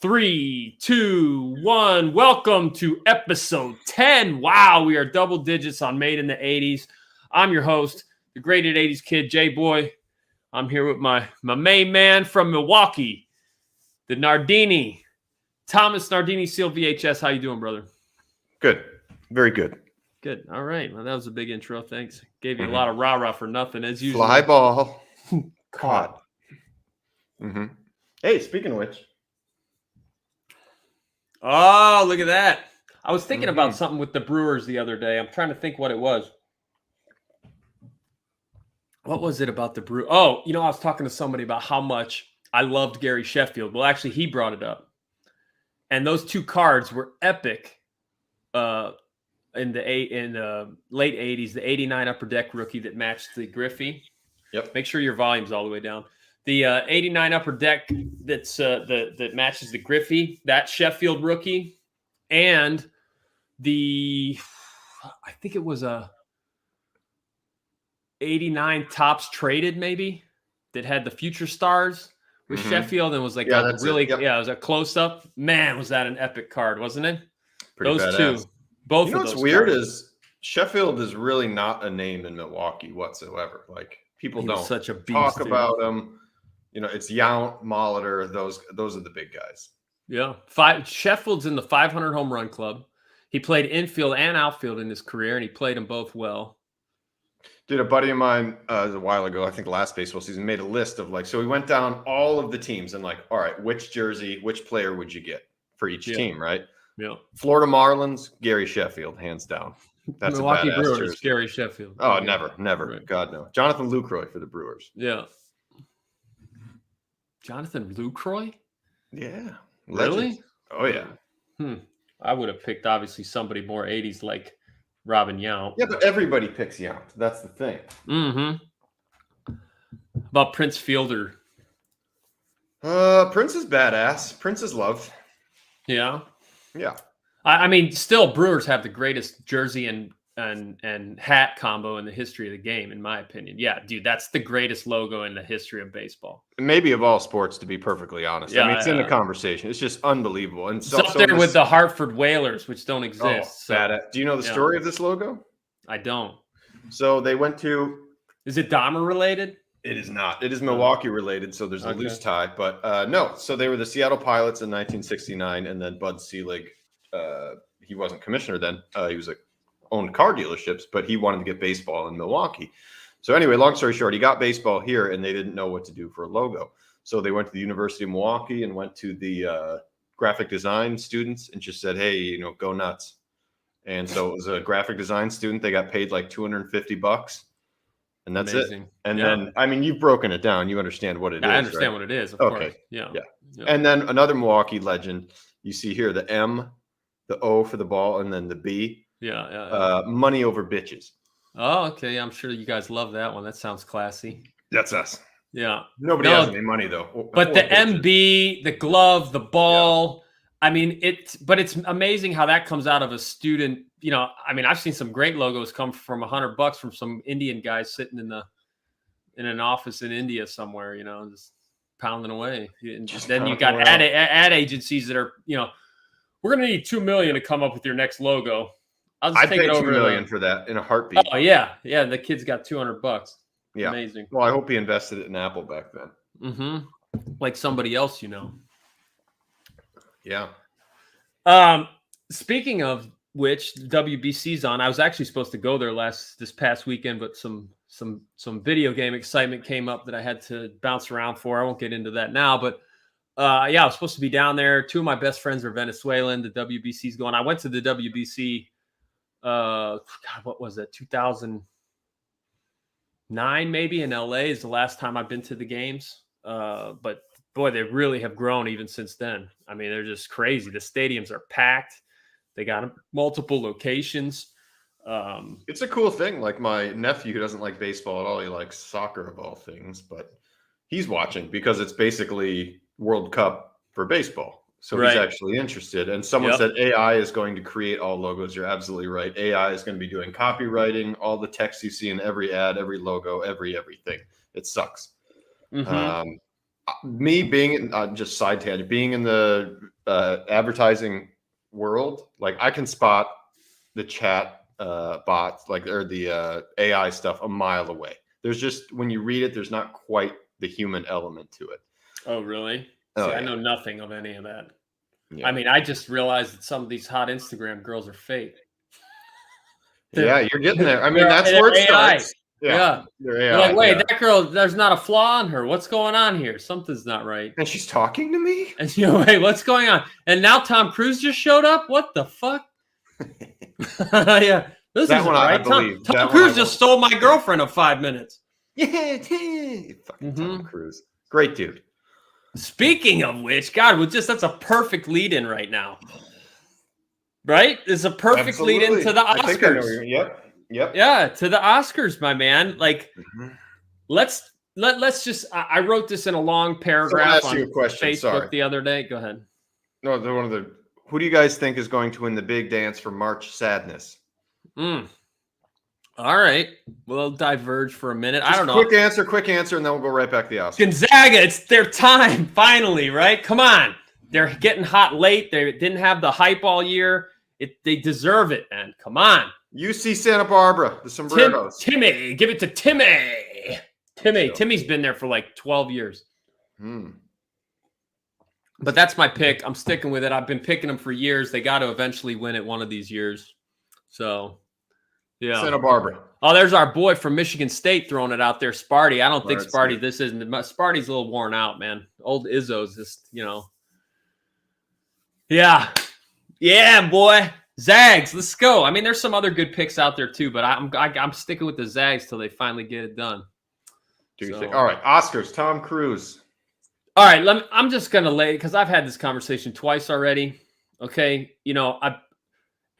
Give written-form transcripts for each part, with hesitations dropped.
3, 2, 1. Welcome to episode 10. Wow, we are double digits on Made in the 80s. I'm your host, the graded 80s kid, J-Boy. I'm here with my main man from Milwaukee, the Nardini, Thomas Nardini, Seal VHS. How you doing, brother? Good. Very good. Good. All right. Well, that was a big intro. Thanks. Gave you a lot of rah-rah for nothing, as usual. Fly ball. Caught. Hey, speaking of which. Oh, look at that. I was thinking about something with the Brewers the other day. I'm trying to think what it was. What was it about the Brewers? Oh, I was talking to somebody about how much I loved Gary Sheffield. Well, actually, he brought it up. And those two cards were epic in the late 80s, the 89 Upper Deck rookie that matched the Griffey. Yep. Make sure your volume's all the way down. The 89 Upper Deck that matches the Griffey, that Sheffield rookie, and I think it was a 89 Topps Traded maybe that had the Future Stars with Sheffield and was like it was a close up. Man, was that an epic card, wasn't it? Pretty those badass. Two, both. You know what's weird is Sheffield is really not a name in Milwaukee whatsoever. Like people don't such a beast, talk about him. It's Yount, Molitor. Those are the big guys. Yeah. Sheffield's in the 500 home run club. He played infield and outfield in his career, and he played them both well. Dude, a buddy of mine a while ago, I think last baseball season, made a list of so he went down all of the teams and all right, which jersey, which player would you get for each team, right? Yeah. Florida Marlins, Gary Sheffield, hands down. That's Milwaukee a badass Brewers, jersey. Gary Sheffield. Oh, never. Right. God, no. Jonathan Lucroy for the Brewers. Yeah. Jonathan Lucroy? Yeah. Really? Oh, yeah. I would have picked, obviously, somebody more 80s like Robin Yount. Yeah, but everybody picks Yount. That's the thing. About Prince Fielder? Prince is badass. Prince is loved. Yeah? Yeah. I mean, still, Brewers have the greatest jersey and hat combo in the history of the game, in my opinion. Yeah, dude, that's the greatest logo in the history of baseball. Maybe of all sports, to be perfectly honest. Yeah, I mean, it's in the conversation. It's just unbelievable. And it's up there with the Hartford Whalers, which don't exist. Do you know the story of this logo? I don't. So they went to... Is it Dahmer related? It is not. It is Milwaukee related, so there's a loose tie. But no, so they were the Seattle Pilots in 1969, and then Bud Selig, he wasn't commissioner then. He was owned car dealerships, but he wanted to get baseball in Milwaukee. So anyway, long story short, he got baseball here, and they didn't know what to do for a logo. So they went to the University of Milwaukee and went to the graphic design students and just said, hey, go nuts. And so it was a graphic design student. They got paid like $250. And that's amazing. It. And then, I mean, you've broken it down. You understand what it is. I understand what it is, of course. Yeah. And then another Milwaukee legend, you see here, the M, the O for the ball, and then the B. Money over bitches. Oh, okay. I'm sure you guys love that one. That sounds classy. That's us. Yeah. Nobody has any money, though. But the bitches. MB, the glove, the ball. Yeah. I mean, it's amazing how that comes out of a student. I mean, I've seen some great logos come from $100 from some Indian guys sitting in an office in India somewhere, just pounding away. And then you got ad agencies that are, we're going to need $2 million to come up with your next logo. I'd pay $2 million for that in a heartbeat. Oh yeah. The kid's got $200. Yeah, amazing. Well, I hope he invested it in Apple back then. Like somebody else, Yeah. Speaking of which, WBC's on. I was actually supposed to go there this past weekend, but some video game excitement came up that I had to bounce around for. I won't get into that now, but I was supposed to be down there. Two of my best friends are Venezuelan. The WBC's going. I went to the WBC. What was it? 2009 maybe in LA is the last time I've been to the games. But boy, they really have grown even since then. I mean, they're just crazy. The stadiums are packed. They got multiple locations. It's a cool thing. Like my nephew, who doesn't like baseball at all, he likes soccer of all things, but he's watching because it's basically World Cup for baseball. So he's actually interested. And someone said AI is going to create all logos. You're absolutely right. AI is going to be doing copywriting, all the text you see in every ad, every logo, everything. It sucks. Me being just side tangent, being in the advertising world, like I can spot the chat bots, like or the AI stuff a mile away. There's just when you read it, there's not quite the human element to it. Oh, really? Oh, See, I yeah. know nothing of any of that. Yeah. I mean, I just realized that some of these hot Instagram girls are fake. Yeah, you're getting there. I mean, They're- that's they're where it AI. starts. Yeah. They're You're AI, like, wait, yeah. that girl, there's not a flaw on her. What's going on here? Something's not right. And she's talking to me? And you know, wait, what's going on? And now Tom Cruise just showed up? What the fuck? Yeah. This That isn't one I right. believe. Tom That one Cruise I just stole my girlfriend of 5 minutes. Yeah, fucking Tom Cruise. Great dude. Speaking of which, God, that's a perfect lead in right now. Right? It's a perfect lead into the I think I know Oscars. Yep. Yeah, to the Oscars, my man. Like, let's just. I wrote this in a long paragraph ask you a question. Facebook the other day. Go ahead. No, they're one of the. Who do you guys think is going to win the big dance for March Sadness? All right, we'll diverge for a minute. Just I don't know. Quick answer, and then we'll go right back to the Oscars. Gonzaga, it's their time finally, right? Come on, they're getting hot late. They didn't have the hype all year. They deserve it, man. Come on. UC Santa Barbara, the Sombreros. Timmy, give it to Timmy. Timmy's been there for like 12 years. But that's my pick. I'm sticking with it. I've been picking them for years. They got to eventually win it one of these years. So, yeah. Santa Barbara. Oh, there's our boy from Michigan State throwing it out there, Sparty. I don't think Sparty, this isn't. Sparty's a little worn out, man. Old Izzo's just, Yeah. Yeah, boy. Zags, let's go. I mean, there's some other good picks out there too, but I'm sticking with the Zags till they finally get it done. All right, Oscars, Tom Cruise. All right, I'm just gonna lay because I've had this conversation twice already. Okay,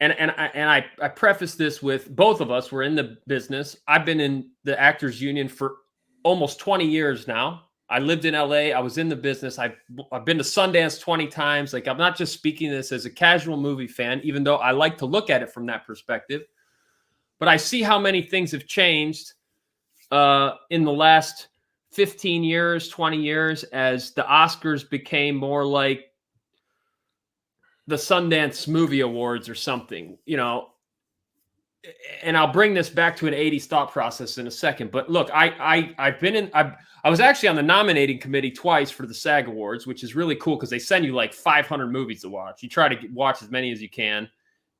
I preface this with both of us were in the business. I've been in the Actors Union for almost 20 years now. I lived in LA. I was in the business. I've been to Sundance 20 times. Like, I'm not just speaking this as a casual movie fan, even though I like to look at it from that perspective. But I see how many things have changed in the last 15 years, 20 years, as the Oscars became more like the Sundance Movie Awards or something, and I'll bring this back to an 80s thought process in a second. But look, I was actually on the nominating committee twice for the SAG Awards, which is really cool because they send you like 500 movies to watch. You try to watch as many as you can,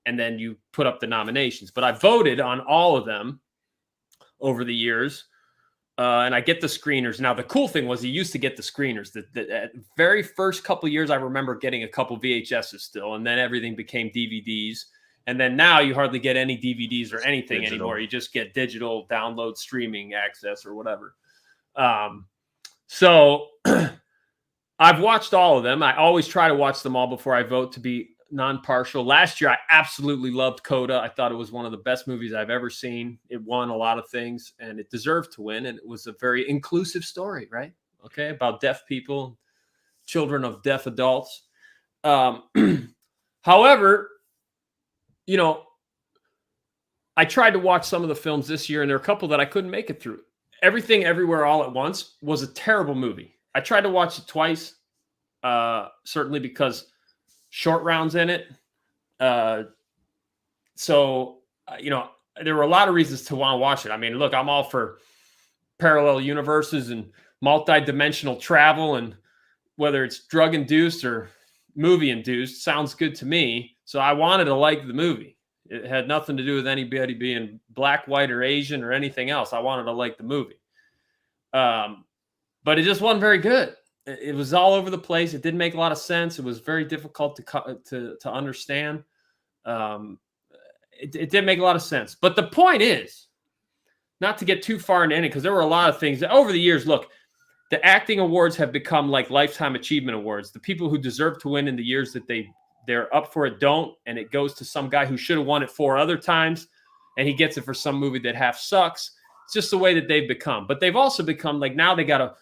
and then you put up the nominations. But I voted on all of them over the years, and I get the screeners. Now, the cool thing was you used to get the screeners. The very first couple of years, I remember getting a couple VHSs still, and then everything became DVDs. And then now you hardly get any DVDs or anything anymore. You just get digital download streaming access or whatever. So I've watched all of them. I always try to watch them all before I vote to be non-partial. Last year, I absolutely loved Coda. I thought it was one of the best movies I've ever seen. It won a lot of things, and it deserved to win. And it was a very inclusive story, right? Okay, about deaf people, children of deaf adults. However, I tried to watch some of the films this year, and there are a couple that I couldn't make it through. Everything Everywhere All at Once was a terrible movie. I tried to watch it twice, certainly because Short Round's in it. So, there were a lot of reasons to want to watch it. I mean, look, I'm all for parallel universes and multi-dimensional travel, and whether it's drug-induced or movie-induced, sounds good to me. So I wanted to like the movie. It had nothing to do with anybody being black, white, or Asian or anything else. I wanted to like the movie. But it just wasn't very good. It was all over the place. It didn't make a lot of sense. It was very difficult to understand. It didn't make a lot of sense. But the point is, not to get too far into it, because there were a lot of things that over the years, look, the acting awards have become like lifetime achievement awards. The people who deserve to win in the years that they're up for it don't, and it goes to some guy who should have won it 4 other times, and he gets it for some movie that half sucks. It's just the way that they've become. But they've also become like, now they gotta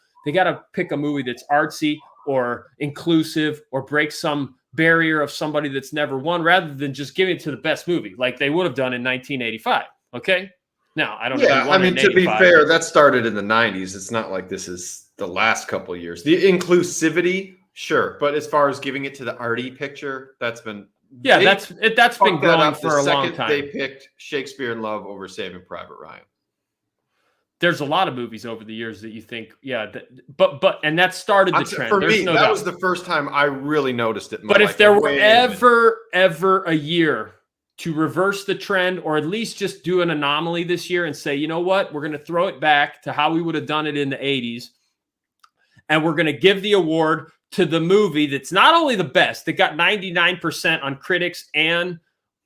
pick a movie that's artsy or inclusive or break some barrier of somebody that's never won, rather than just giving it to the best movie like they would have done in 1985. Okay, Now, I don't know. Yeah, I mean, to be fair, that started in the 90s. It's not like this is the last couple of years. The inclusivity, sure. But as far as giving it to the arty picture, that's been... Yeah, that's been growing for a long time. They picked Shakespeare in Love over Saving Private Ryan. There's a lot of movies over the years that you think, and that started the trend. For me, that was the first time I really noticed it. But if there were ever a year to reverse the trend, or at least just do an anomaly this year and say, you know what, we're going to throw it back to how we would have done it in the 80s, and we're going to give the award to the movie that's not only the best, that got 99% on critics and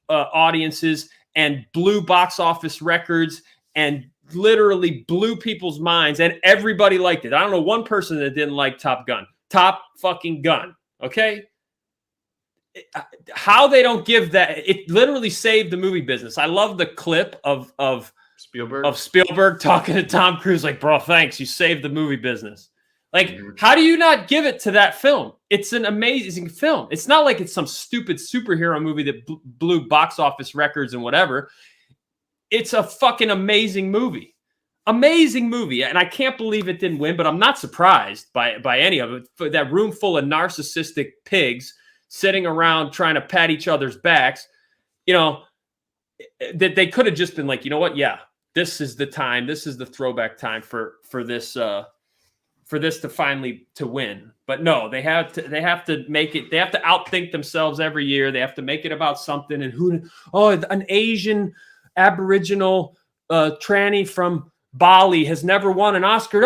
audiences, and blew box office records, and literally blew people's minds, and everybody liked it. I don't know one person that didn't like Top Gun. Top fucking Gun. Okay? How they don't give that, it literally saved the movie business. I love the clip of Spielberg talking to Tom Cruise like, bro, thanks, you saved the movie business. Like, how do you not give it to that film? It's an amazing film. It's not like it's some stupid superhero movie that blew box office records and whatever. It's a fucking amazing movie. Amazing movie. And I can't believe it didn't win, but I'm not surprised by any of it. For that room full of narcissistic pigs sitting around trying to pat each other's backs, you know, that they could have just been like, you know what? Yeah, this is the time. This is the throwback time for this to finally to win. But no, they have to make it. They have to outthink themselves every year. They have to make it about something. And an Asian Aboriginal tranny from Bali has never won an Oscar.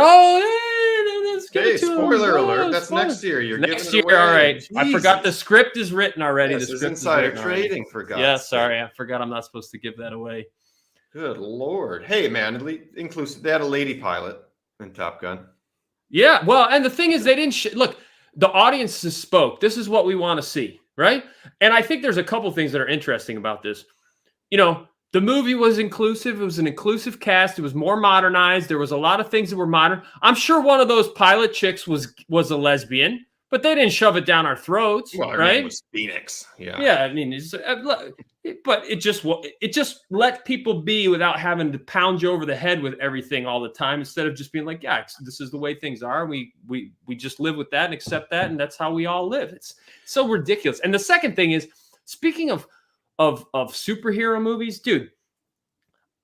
Spoiler alert! That's next year. You're next year. All right. Jesus. I forgot the script is written already. This is insider trading for God's sake. Sorry, I forgot. I'm not supposed to give that away. Good Lord! Hey, man, inclusive. They had a lady pilot in Top Gun. Yeah, well, and the thing is, they didn't look. The audiences spoke. This is what we want to see, right? And I think there's a couple things that are interesting about this. You know, the movie was inclusive. It was an inclusive cast. It was more modernized. There was a lot of things that were modern. I'm sure one of those pilot chicks was a lesbian, but they didn't shove it down our throats, well, right? Name was Phoenix. Yeah. Yeah, I mean, but it just let people be without having to pound you over the head with everything all the time, instead of just being like, yeah, this is the way things are. We just live with that and accept that, and that's how we all live. It's so ridiculous. And the second thing is, speaking of superhero movies, dude,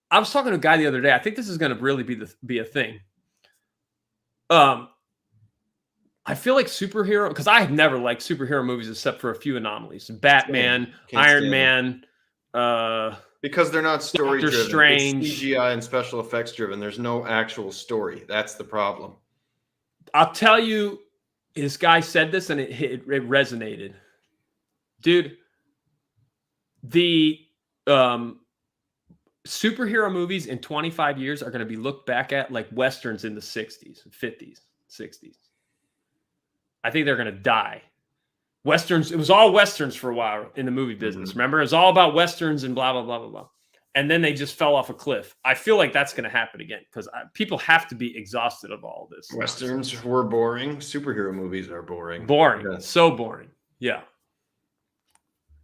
I was talking to a guy the other day. I think this is going to really be a thing. I feel like superhero, because I have never liked superhero movies except for a few anomalies. Batman, Iron Man, because they're not story driven. Doctor Strange. It's CGI and special effects driven. There's no actual story. That's the problem. I'll tell you, this guy said this and it resonated. Dude, the superhero movies in 25 years are going to be looked back at like Westerns in the 60s, 50s, 60s. I think they're going to die. Westerns, it was all Westerns for a while in the movie business. Mm-hmm. Remember? It was all about Westerns and blah, blah, blah, blah, blah. And then they just fell off a cliff. I feel like that's going to happen again because people have to be exhausted of all this. Westerns were boring. Superhero movies are boring. Boring. Yeah. So boring. Yeah.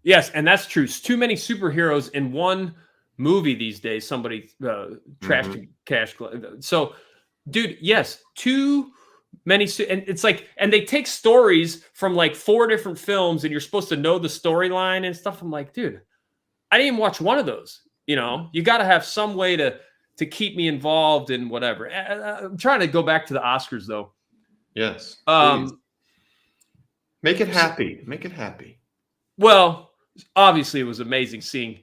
Yes, and that's true. It's too many superheroes in one movie these days. Somebody trashed cash. So, dude, yes, too many. And it's like, and they take stories from like 4 different films and you're supposed to know the storyline and stuff. I'm like, dude, I didn't even watch one of those. You know, you got to have some way to keep me involved in whatever. I'm trying to go back to the Oscars, though. Yes. Make it happy. Make it happy. Well, obviously, it was amazing seeing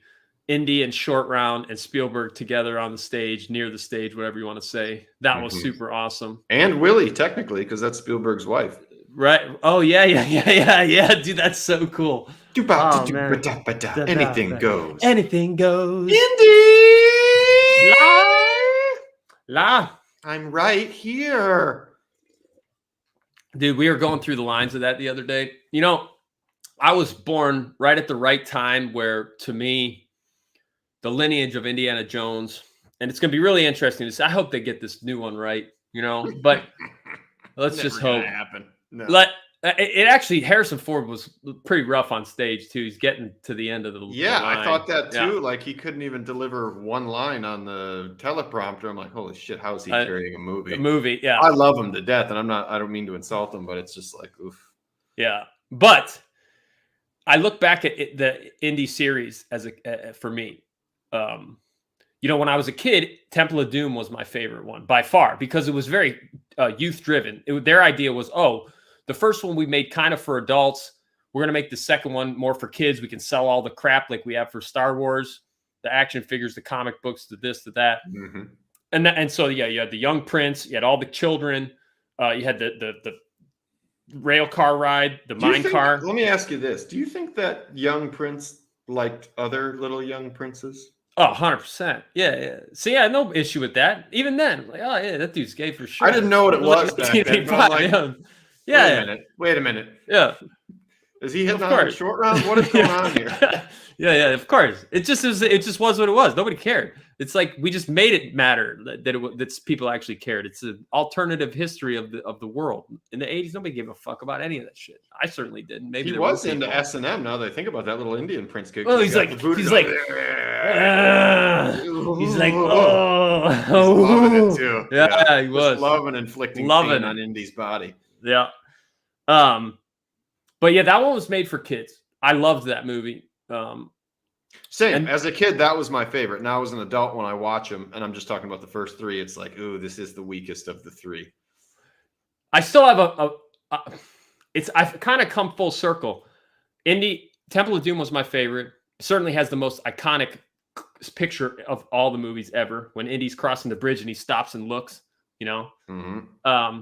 Indy and Short Round and Spielberg together on the stage, near the stage, whatever you want to say. That was super awesome. And Willie, technically, because that's Spielberg's wife. Right. Oh, yeah. Dude, that's so cool. Anything goes. Anything goes. Indy! La. I'm right here. Dude, we were going through the lines of that the other day. You know, I was born right at the right time where, to me, the lineage of Indiana Jones, and it's going to be really interesting to see. I hope they get this new one right, you know, but let's just hope. Happen. No. It actually, Harrison Ford was pretty rough on stage too. He's getting to the end of the Yeah, line. I thought that too. Like he couldn't even deliver one line on the teleprompter. I'm like, holy shit, how is he carrying a movie? A movie, yeah. I love him to death, and I don't mean to insult him, but it's just like, oof. Yeah, but I look back at the indie series as for me. When I was a kid, Temple of Doom was my favorite one by far because it was very youth driven. Their idea was, the first one we made kind of for adults. We're going to make the second one more for kids. We can sell all the crap like we have for Star Wars, the action figures, the comic books, the this, the that. Mm-hmm. And so, yeah, you had the young prince, you had all the children, you had the rail car ride, the mine car. Let me ask you this. Do you think that young prince liked other little young princes? Oh, 100%. Yeah. See, I had no issue with that. Even then, like, oh, yeah, that dude's gay for sure. I didn't know what it was back then. Wait a minute. Yeah. Is he hitting on a short round? What is going on here? Yeah, of course. It just was what it was. Nobody cared. It's like we just made it matter that people actually cared. It's an alternative history of the world. In the 80s, nobody gave a fuck about any of that shit. I certainly didn't. Maybe he was into S&M. Now that I think about that little Indian prince kid. Oh, he's like, oh, he's loving it too. Yeah, he was loving inflicting pain on Indy's body. Yeah. But yeah, that one was made for kids. I loved that movie. Same. As a kid, that was my favorite. Now as an adult, when I watch them, and I'm just talking about the first three, it's like, ooh, this is the weakest of the three. I still have I've kind of come full circle. Temple of Doom was my favorite. It certainly has the most iconic picture of all the movies ever. When Indy's crossing the bridge and he stops and looks, Mm-hmm.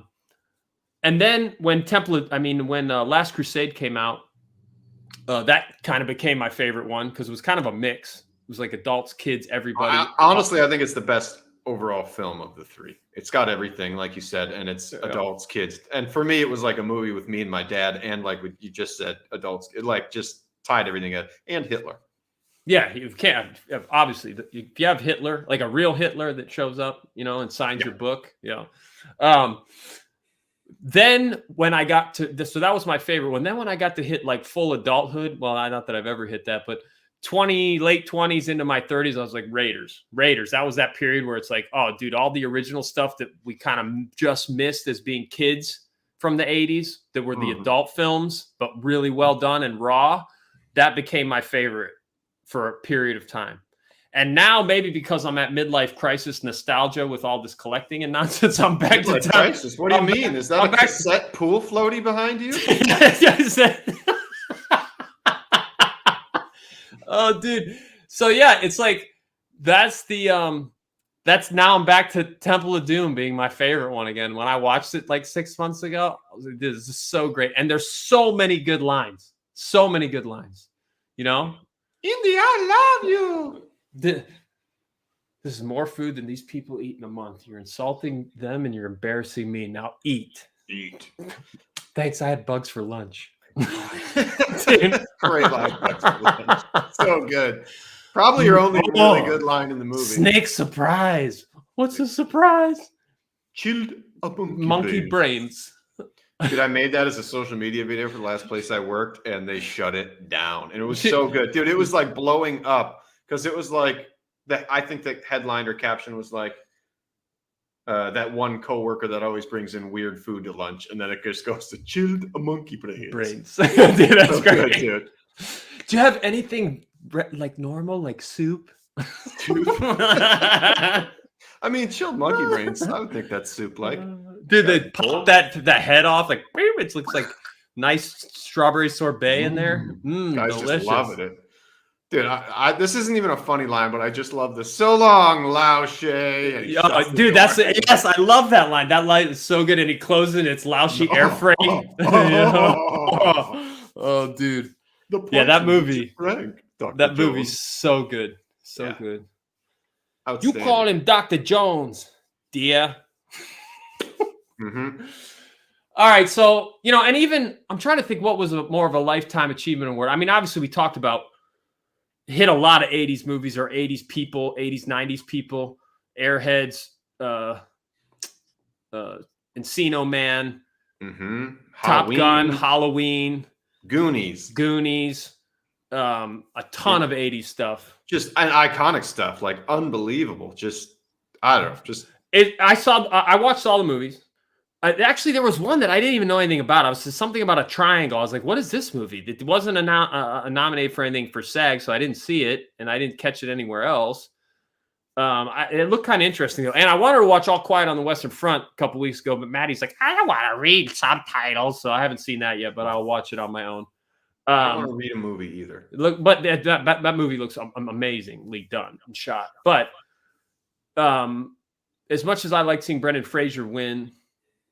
And then when Last Crusade came out, that kind of became my favorite one because it was kind of a mix. It was like adults, kids, everybody. Honestly, I think it's the best overall film of the three. It's got everything, like you said, and it's adults, kids. And for me, it was like a movie with me and my dad, and like what you just said, adults. It like just tied everything up, and Hitler. Yeah, you can't. Obviously, if you have Hitler, like a real Hitler that shows up, and signs your book. Then when I got to this, so that was my favorite one. Then when I got to hit like full adulthood, well, not that I've ever hit that, but late 20s into my 30s, I was like Raiders. That was that period where it's like, oh, dude, all the original stuff that we kind of just missed as being kids from the 80s that were the adult films, but really well done and raw. That became my favorite for a period of time. And now maybe because I'm at midlife crisis nostalgia with all this collecting and nonsense, I'm back to time. Crisis. What do you mean? Is that a cassette pool floaty behind you? Oh, dude. So yeah, it's like that's now I'm back to Temple of Doom being my favorite one again. When I watched it like 6 months ago, I was like, this is so great. And there's so many good lines. Indy, I love you. This is more food than these people eat in a month. You're insulting them and you're embarrassing me. Now eat. Thanks. I had bugs for lunch. Dude. Great line. Bugs for lunch. So good. Probably your only really good line in the movie. Snake surprise. What's a surprise? Chilled up monkey brains. Dude, I made that as a social media video for the last place I worked, and they shut it down. And it was so good. Dude, it was like blowing up. Because it was like that. I think the headline or caption was like that one coworker that always brings in weird food to lunch, and then it just goes to chilled monkey brains. Dude, that's so great. Good, dude. Do you have anything like normal, like soup? I mean, chilled monkey brains. I would think that's soup like. Dude, they pop that head off like it looks like nice strawberry sorbet in there. Guys delicious. Just loving it. Dude, this isn't even a funny line, but I just love this. So long, Lao She. Dude, yes, I love that line. That line is so good, and he closes it. It's Lao She airframe. Oh, dude. That movie. That movie's so good, good. You call him Dr. Jones, dear. Mm-hmm. All right, so and even I'm trying to think what was more of a lifetime achievement award. I mean, obviously we talked about. Hit a lot of 80s movies or 80s people, 80s, 90s people, Airheads, Encino Man, Top Gun, Halloween, Goonies, a ton of 80s stuff. Just iconic stuff, like unbelievable. Just I don't know. Just I watched all the movies. Actually, there was one that I didn't even know anything about. I was something about a triangle. I was like, "What is this movie?" It wasn't nominated for anything for SAG, so I didn't see it, and I didn't catch it anywhere else. It looked kind of interesting though, and I wanted to watch All Quiet on the Western Front a couple weeks ago, but Maddie's like, "I don't want to read subtitles," so I haven't seen that yet, but I'll watch it on my own. I don't want to read a movie either. Look, but that movie looks amazingly done and shot. But as much as I like seeing Brendan Fraser win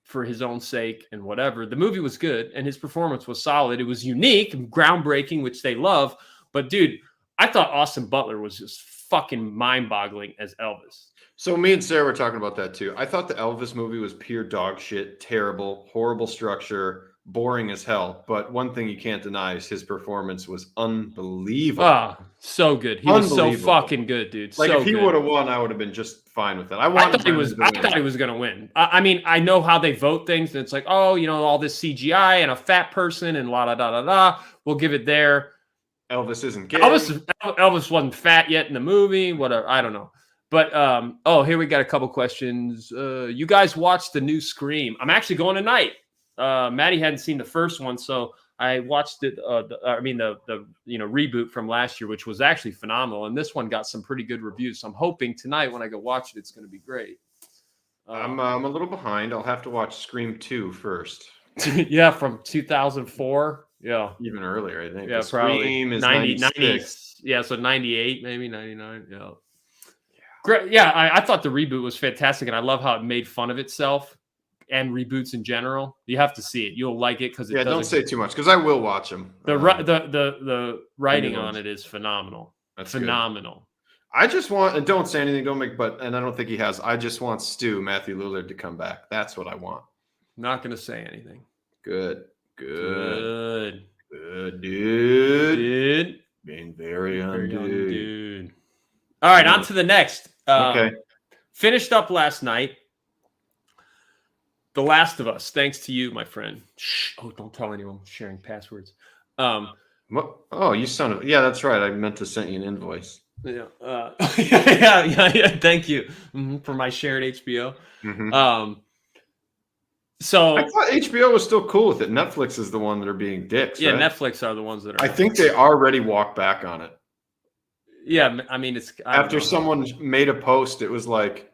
for his own sake and whatever, the movie was good and his performance was solid. It was unique and groundbreaking, which they love. But dude, I thought Austin Butler was just fucking mind-boggling as Elvis. So me and Sarah were talking about that too. I thought the Elvis movie was pure dog shit, terrible, horrible structure, boring as hell. But one thing you can't deny is his performance was unbelievable. Oh, so good. He was so fucking good, dude. Like so if he would have won, I would have been just fine with it. I thought he was going to win. I mean, I know how they vote things, and it's like, oh, you know, all this CGI and a fat person and la da da da da. We'll give it there. Elvis isn't gay. Elvis wasn't fat yet in the movie. Whatever. I don't know. But here we got a couple questions. You guys watched the new Scream? I'm actually going tonight. Maddie hadn't seen the first one, so I watched it. The reboot from last year, which was actually phenomenal, and this one got some pretty good reviews. So I'm hoping tonight when I go watch it, it's going to be great. I'm a little behind. I'll have to watch Scream 2 first. Yeah, from 2004. Yeah, even earlier, I think. Yeah, probably. Scream is 90. Yeah, so 98, maybe 99. Yeah. Great. Yeah, I thought the reboot was fantastic, and I love how it made fun of itself and reboots in general. You have to see it. You'll like it because don't say too much because I will watch them. The writing on it is phenomenal. That's phenomenal. Good. I just want, and don't say anything, and I don't think he has. I just want Matthew Lillard to come back. That's what I want. Not going to say anything. Good, dude. Being very young, dude. All right, on to the next. Okay. Finished up last night. The Last of Us, thanks to you, my friend. Shh. Oh, don't tell anyone. Sharing passwords. What? Oh, you son of... Yeah, that's right. I meant to send you an invoice. Yeah. Yeah. Thank you for my shared HBO. So I thought HBO was still cool with it. Netflix is the one that are being dicks. Yeah, right? Netflix are the ones that are. I think they already walked back on it. Yeah, I mean, it's after someone made a post. It was like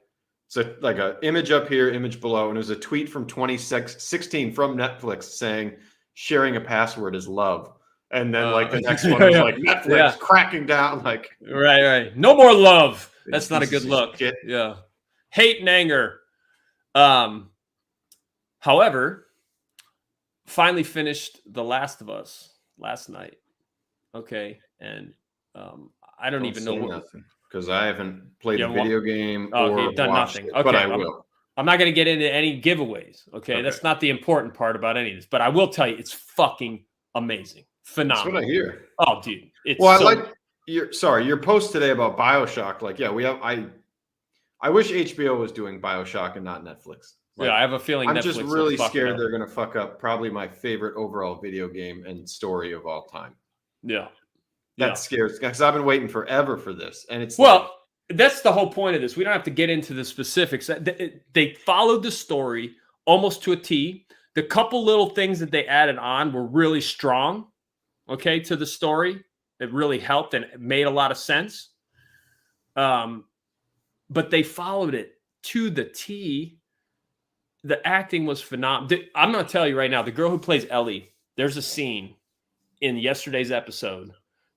like a image up here, image below, and it was a tweet from 2016 from Netflix saying sharing a password is love. And then like the next one was like Netflix cracking down, like right. No more love. That's not a good look. Shit. Yeah. Hate and anger. However, finally finished The Last of Us last night. Okay. And I don't even know what because I haven't played a video game or done nothing. Okay, but I will. I'm not going to get into any giveaways. Okay? That's not the important part about any of this. But I will tell you, it's fucking amazing. Phenomenal. That's what I hear. Oh, dude. I like your post today about BioShock. Like, yeah, I wish HBO was doing BioShock and not Netflix. Like, I have a feeling I'm Netflix just really scared they're going to fuck up probably my favorite overall video game and story of all time. Yeah. That scares because I've been waiting forever for this. And it's that's the whole point of this. We don't have to get into the specifics. They followed the story almost to a T. The couple little things that they added on were really strong, to the story. It really helped and it made a lot of sense. But they followed it to the T. The acting was phenomenal. I'm going to tell you right now, the girl who plays Ellie, there's a scene in yesterday's episode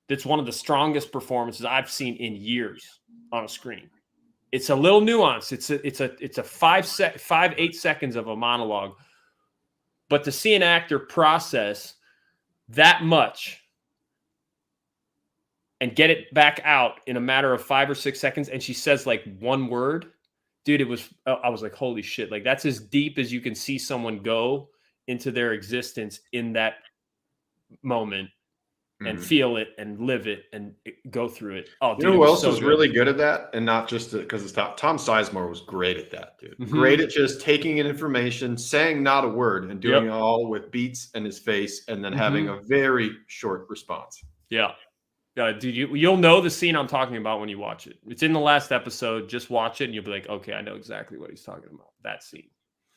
that's one of the strongest performances I've seen in years on a screen. It's a little nuanced. It's a 5-8 seconds of a monologue, but to see an actor process that much and get it back out in a matter of 5 or 6 seconds, and she says like one word, dude, I was like, holy shit! Like that's as deep as you can see someone go into their existence in that moment. and feel it and live it and go through it. Oh, dude, you know who else was really good at that? And not just because it's Tom Sizemore was great at that, dude. Great at just taking in information, saying not a word, and doing it all with beats in his face, and then having a very short response. Yeah. Dude, you'll know the scene I'm talking about when you watch it. It's in the last episode. Just watch it, and you'll be like, okay, I know exactly what he's talking about. That scene.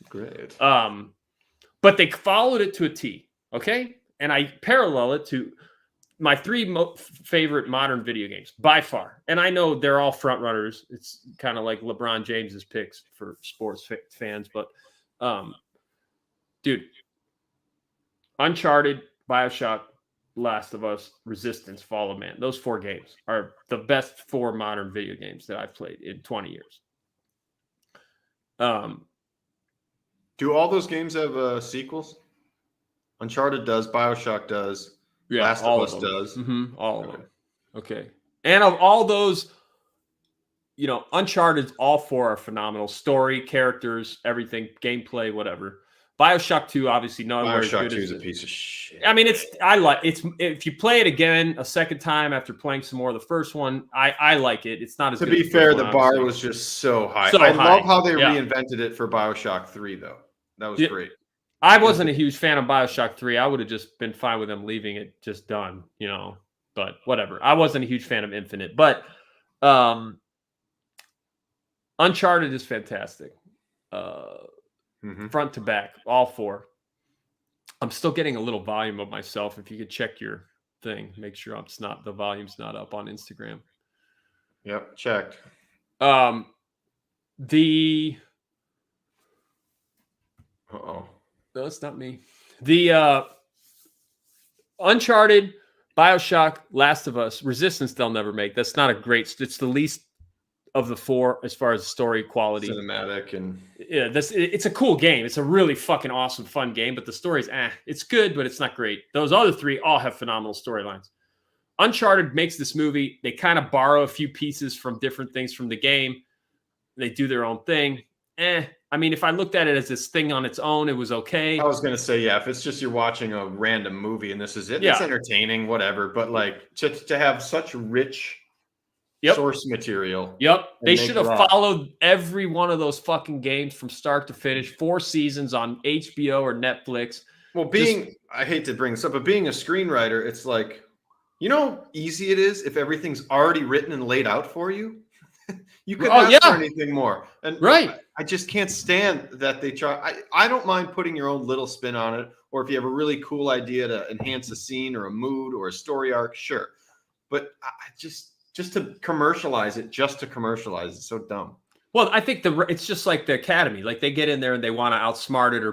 Great. But they followed it to a T, okay? And I parallel it to my three favorite modern video games by far. And I know they're all front runners. It's kind of like LeBron James's picks for sports fans. But, dude, Uncharted, BioShock, Last of Us, Resistance, Fall of Man. Those 4 games are the best 4 modern video games that I've played in 20 years. Do all those games have sequels? Uncharted does, BioShock does, Last of Us does. All of them. Okay. And of all those, Uncharted, all 4 are phenomenal. Story, characters, everything, gameplay, whatever. BioShock 2, obviously, BioShock 2 is a piece of shit. I mean, if you play it again a second time after playing some more of the first one, I like it. It's not as good. To be fair, the bar was just so high. I love how they reinvented it for BioShock 3, though. That was great. I wasn't a huge fan of BioShock 3. I would have just been fine with them leaving it just done, but whatever. I wasn't a huge fan of Infinite, but Uncharted is fantastic. Front to back, all 4. I'm still getting a little volume of myself. If you could check your thing, make sure the volume's not up on Instagram. Yep, checked. No, it's not me. The Uncharted, BioShock, Last of Us, Resistance they'll never make. That's not a great. It's the least of the 4 as far as story quality, cinematic, and it's a cool game. It's a really fucking awesome, fun game, but the story's it's good, but it's not great. Those other 3 all have phenomenal storylines. Uncharted makes this movie. They kind of borrow a few pieces from different things from the game. They do their own thing. I mean, if I looked at it as this thing on its own, it was okay. I was going to say, if it's just you're watching a random movie and this is it, it's entertaining, whatever. But like to have such rich source material. They should have followed every one of those fucking games from start to finish. 4 seasons on HBO or Netflix. Well, I hate to bring this up, but being a screenwriter, it's like, how easy it is if everything's already written and laid out for you. You couldn't ask for anything more. And I just can't stand that they try. I don't mind putting your own little spin on it, or if you have a really cool idea to enhance a scene or a mood or a story arc, sure. But I just to commercialize it, it's so dumb. Well, I think it's just like the Academy. Like they get in there and they want to outsmart it or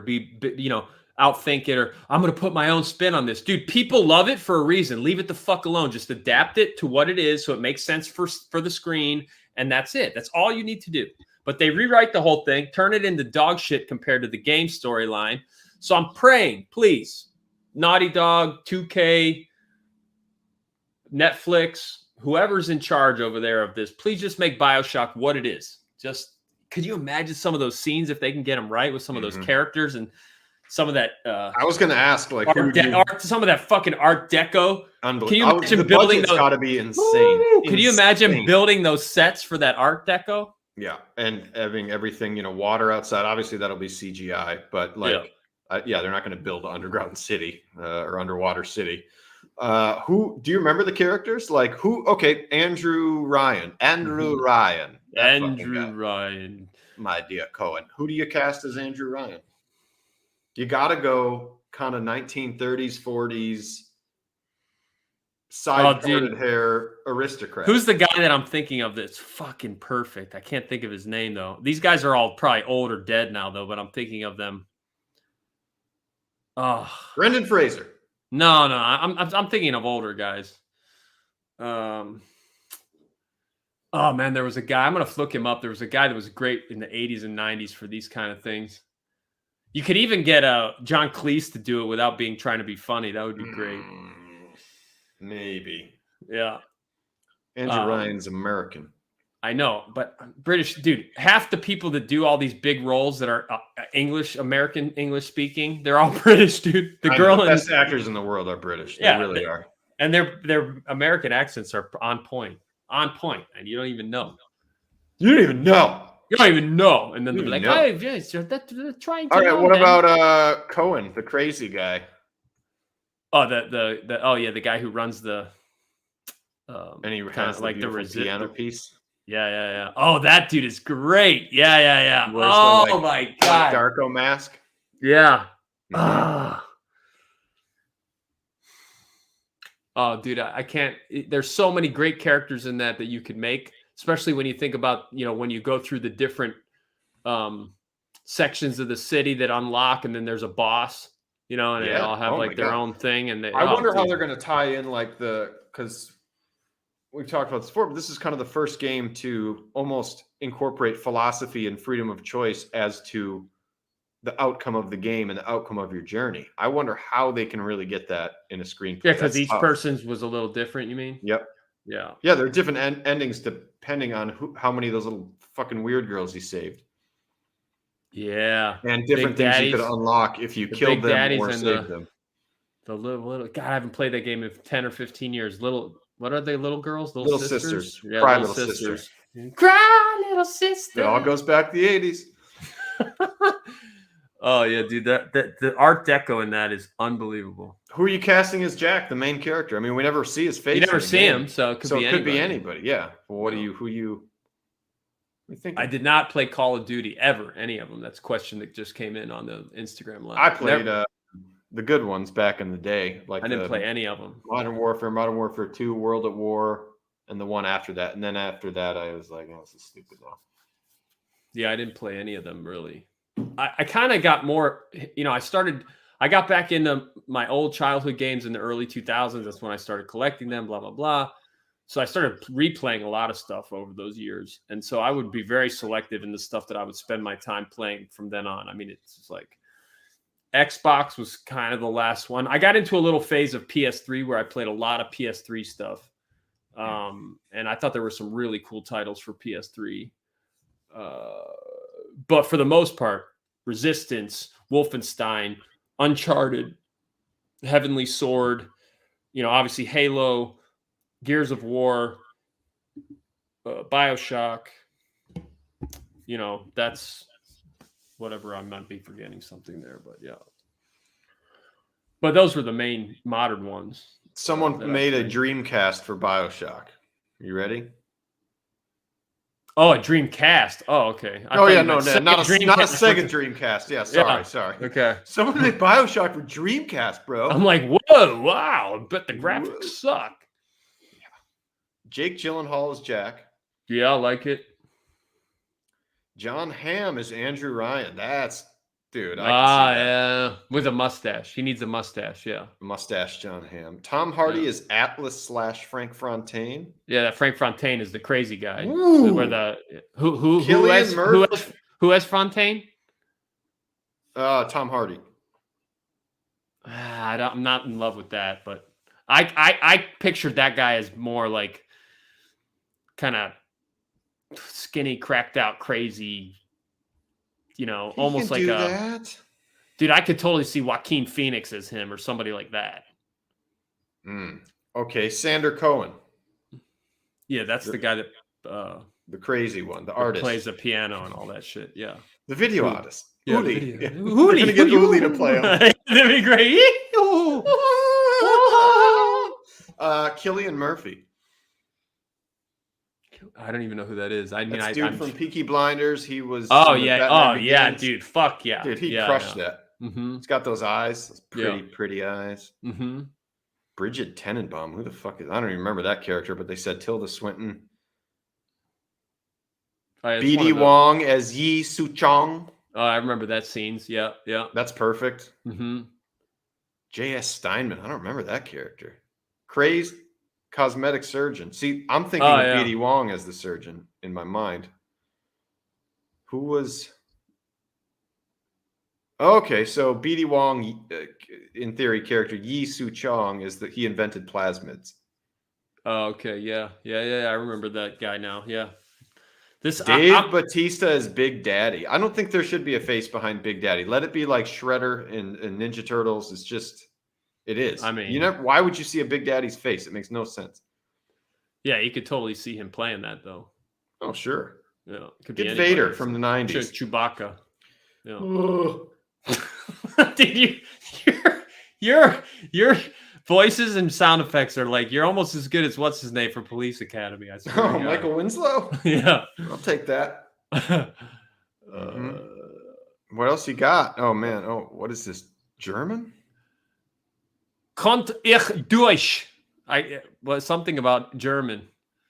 outthink it, or I'm going to put my own spin on this. Dude, people love it for a reason. Leave it the fuck alone. Just adapt it to what it is so it makes sense for the screen, and that's it. That's all you need to do. But they rewrite the whole thing, turn it into dog shit compared to the game storyline. So I'm praying, please, Naughty Dog, 2K, Netflix, whoever's in charge over there of this, please just make BioShock what it is. Just, could you imagine some of those scenes if they can get them right with some of those characters and some of that? I was going to ask, like, some of that fucking Art Deco. Unbelievable. Can you imagine building those? Got to be insane. Could you imagine building those sets for that Art Deco? Yeah, and having everything, water outside. Obviously, that'll be CGI, but they're not going to build an underground city or underwater city. Who do you remember the characters? Like who? Okay, Andrew Ryan, my dear Cohen. Who do you cast as Andrew Ryan? You got to go kind of 1930s, 40s, side-parted hair aristocrat. Who's the guy that I'm thinking of that's fucking perfect? I can't think of his name though. These guys are all probably old or dead now though, but I'm thinking of them. Brendan Fraser. No, I'm thinking of older guys. Oh man, there was a guy. I'm gonna look him up. There was a guy that was great in the 80s and 90s for these kind of things. You could even get John Cleese to do it without trying to be funny. That would be great. Maybe. Yeah. Andrew Ryan's American. I know, but British, dude, half the people that do all these big roles that are American English speaking, they're all British, dude. The best actors in the world are British. They really are. And their American accents are on point, and you don't even know. You don't even know. You don't even know. And then You they'll be like, know. "Oh, yes, you're trying to." All right. know What then." about Cohen, the crazy guy? Oh, the guy who runs the And he kind has of the like the beautiful piano piece. Yeah. Oh, that dude is great. Yeah. Wears Oh the, my god. Darko mask. Yeah. Mhm. Oh, dude, I can't. There's so many great characters in that you could make, especially when you think about, when you go through the different sections of the city that unlock, and then there's a boss, and they all have Oh my like their God. own thing. And I wonder how they're going to tie in because we've talked about this before, but this is kind of the first game to almost incorporate philosophy and freedom of choice as to the outcome of the game and the outcome of your journey. I wonder how they can really get that in a screenplay. Yeah, because each person's was a little different, you mean? Yep. Yeah. Yeah, there are different endings depending on how many of those little fucking weird girls he saved. Yeah. And different things you could unlock if you killed them or saved them. The little God, I haven't played that game in 10 or 15 years. What are they, little girls? Little sisters? Yeah, Cry little sister. Cry, little sister. It all goes back to the 80s. Oh yeah, dude, the Art Deco in that is unbelievable. Who are you casting as Jack, the main character? I mean, we never see his face. You never see him, so it could be anybody. Yeah. Well, who you think? I did not play Call of Duty ever, any of them. That's a question that just came in on the Instagram live. I played the good ones back in the day. Like I didn't play any of them. Modern Warfare 2, World at War, and the one after that. And then after that, I was like, oh, this is stupid now. Yeah, I didn't play any of them really. I kind of got more, I got back into my old childhood games in the early 2000s. That's when I started collecting them, blah, blah, blah. So I started replaying a lot of stuff over those years. And so I would be very selective in the stuff that I would spend my time playing from then on. I mean, it's just like Xbox was kind of the last one. I got into a little phase of PS3 where I played a lot of PS3 stuff. And I thought there were some really cool titles for PS3. But for the most part, Resistance, Wolfenstein, Uncharted, Heavenly Sword, obviously Halo, Gears of War, BioShock, that's whatever. I might be forgetting something there, but yeah. But those were the main modern ones. Someone made a Dreamcast for BioShock. You ready? Oh, a Dreamcast. Oh, okay. Not a Sega Dreamcast. Yeah, sorry. Okay. Someone made BioShock for Dreamcast, bro. I'm like, whoa, wow. I bet the graphics suck. Yeah. Jake Gyllenhaal is Jack. Yeah, I like it. John Hamm is Andrew Ryan. Dude. Yeah. With a mustache. He needs a mustache, yeah. Mustache John Hamm. Tom Hardy is Atlas / Frank Fontaine. Yeah, that Frank Fontaine is the crazy guy. Ooh. Where who has Fontaine? Tom Hardy. I'm not in love with that, but I pictured that guy as more like kind of skinny, cracked out, crazy. Almost like that. Dude, I could totally see Joaquin Phoenix as him or somebody like that. Okay, Sander Cohen. Yeah, that's the guy that the crazy one, the artist plays the piano and all that shit. Yeah, the video artist. Yeah, Uli. Yeah. We're gonna get Uli to play him. That'd be great. Cillian Murphy. I don't even know who that is. I mean, I'm from Peaky Blinders. He was. Oh yeah, dude. Fuck yeah, dude. He crushed that. Mm-hmm. He's got those eyes, those pretty eyes. Mm-hmm. Bridget Tenenbaum. Who the fuck is? I don't even remember that character, but they said Tilda Swinton. B.D. Wong as Yi Su-chong. Oh, I remember that scenes. Yeah. That's perfect. Mm-hmm. J.S. Steinman. I don't remember that character. Crazed cosmetic surgeon. See, I'm thinking of B.D. Wong as the surgeon in my mind. Who was... Okay, so B.D. Wong, in theory, character Yi Su-chong is that he invented plasmids. Oh, okay, yeah. I remember that guy now. Yeah, Dave Bautista is Big Daddy. I don't think there should be a face behind Big Daddy. Let it be like Shredder and Ninja Turtles. It's just It is. I mean, why would you see a Big Daddy's face? It makes no sense. Yeah, you could totally see him playing that though. Oh, sure. Yeah, could Get be Vader from the 90s. Chewbacca. Yeah. Dude, your voices and sound effects are like you're almost as good as what's his name from Police Academy. I swear. Oh, Michael Winslow. Yeah, I'll take that. What else you got? Oh man. Oh, what is this? German? Konnt ich Deutsch? Something about German.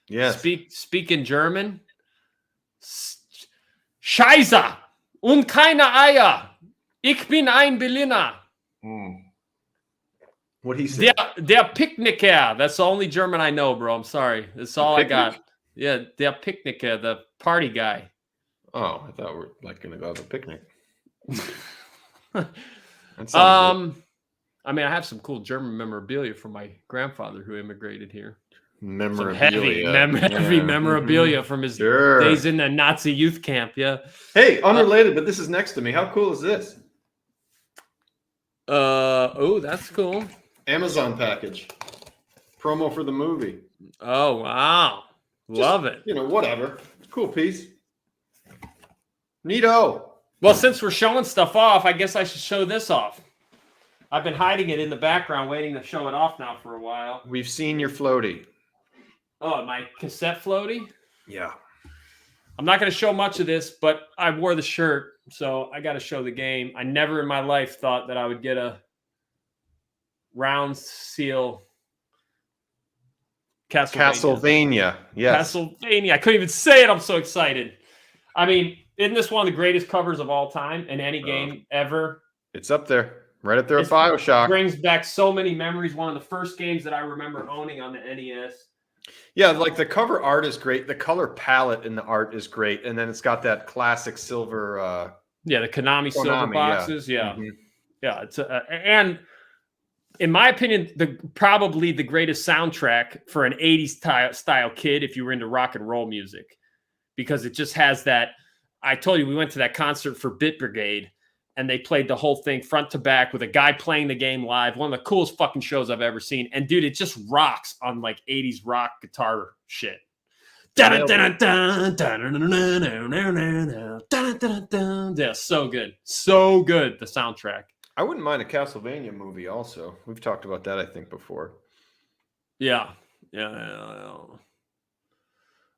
Yes. Speak in German. Scheiße und keine Eier. Ich bin ein Berliner. What he said? Der Picknicker. That's the only German I know, bro. I'm sorry. That's all I got. Yeah, der Picknicker, the party guy. Oh, I thought we were like going to go have a picnic. I mean, I have some cool German memorabilia from my grandfather who immigrated here. Memorabilia. Heavy memorabilia from his days in the Nazi youth camp. Yeah. Hey, unrelated, but this is next to me. How cool is this? Oh, that's cool. Amazon package. Promo for the movie. Oh, wow. Love it. You know, whatever. Cool piece. Neato. Well, since we're showing stuff off, I guess I should show this off. I've been hiding it in the background, waiting to show it off now for a while. We've seen your floaty. Oh, my cassette floaty? Yeah. I'm not going to show much of this, but I wore the shirt, so I got to show the game. I never in my life thought that I would get a round seal Castlevania. Yes. Castlevania. I couldn't even say it. I'm so excited. I mean, isn't this one of the greatest covers of all time in any game ever? It's up there. Right up there with BioShock. Brings back so many memories. One of the first games that I remember owning on the NES. Yeah, like the cover art is great. The color palette in the art is great. And then it's got that classic silver. The Konami silver boxes. Yeah. Mm-hmm. Yeah. It's and in my opinion, probably the greatest soundtrack for an 80s style kid if you were into rock and roll music. Because it just has that. I told you we went to that concert for Bit Brigade. And they played the whole thing front to back with a guy playing the game live. One of the coolest fucking shows I've ever seen. And dude, it just rocks on like 80s rock guitar shit. Yeah, so good. So good, the soundtrack. I wouldn't mind a Castlevania movie also. We've talked about that, I think, before. Yeah.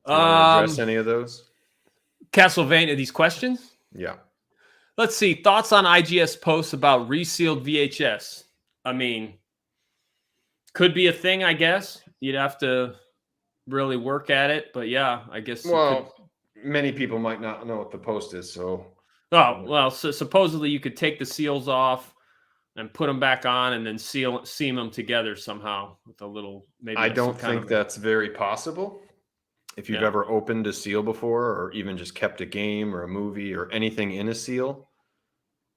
Address any of those? Castlevania, these questions? Yeah. Let's see. Thoughts on IGS posts about resealed VHS? I mean, could be a thing, I guess. You'd have to really work at it. But yeah, I guess. Well, many people might not know what the post is. So. Oh, well, so supposedly you could take the seals off and put them back on and then seam them together somehow with a little. Maybe I don't think that's very possible. If you've ever opened a seal before or even just kept a game or a movie or anything in a seal,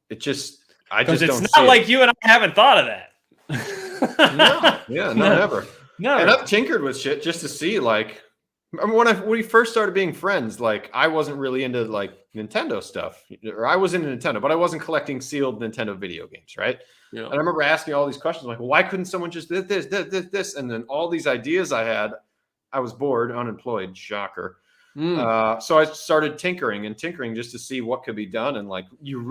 I just don't see it. Because it's not like you and I haven't thought of that. Never. No. And I've tinkered with shit just to see, like, when we first started being friends, like, I wasn't really into, like, Nintendo stuff. Or I was into Nintendo, but I wasn't collecting sealed Nintendo video games, right? Yeah. And I remember asking all these questions, like, well, why couldn't someone just do this? And then all these ideas I had, I was bored, unemployed, shocker. So I started tinkering just to see what could be done. And like, you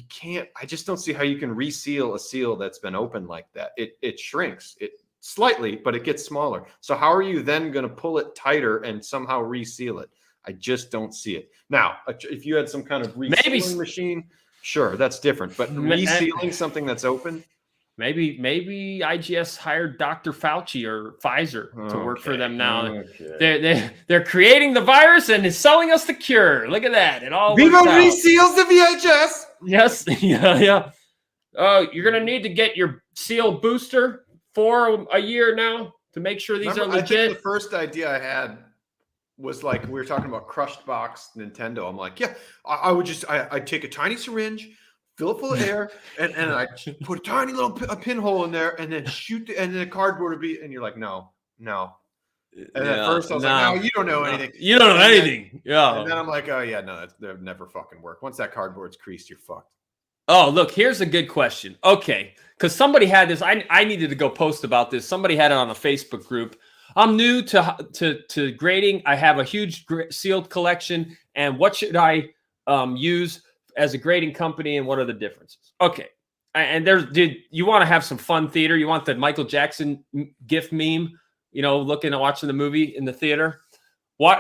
can't, I just don't see how you can reseal a seal that's been opened like that. It shrinks it slightly, but it gets smaller. So how are you then going to pull it tighter and somehow reseal it? I just don't see it. Now, if you had some kind of resealing machine, sure, that's different. But resealing something that's open. Maybe IGS hired Dr. Fauci or Pfizer to work for them now. They're creating the virus and is selling us the cure. Look at that. It all Vivo reseals the VHS. Yes. Yeah. Oh, you're going to need to get your seal booster for a year now to make sure these are legit. I think the first idea I had was like, we were talking about crushed box Nintendo. I'm like, yeah, I'd take a tiny syringe, fill it full of air, and I put a tiny little pinhole in there, and then shoot, and then the cardboard would be, and you're like, no. And at first I was like, no, you don't know anything. You don't know anything. Yeah. And then I'm like, oh yeah, no, that never fucking work. Once that cardboard's creased, you're fucked. Oh, look, here's a good question. Okay, because somebody had this. I needed to go post about this. Somebody had it on a Facebook group. I'm new to grading. I have a huge sealed collection, and what should I use as a grading company, and what are the differences? Okay, and you want to have some fun theater? You want the Michael Jackson GIF meme? Looking at watching the movie in the theater.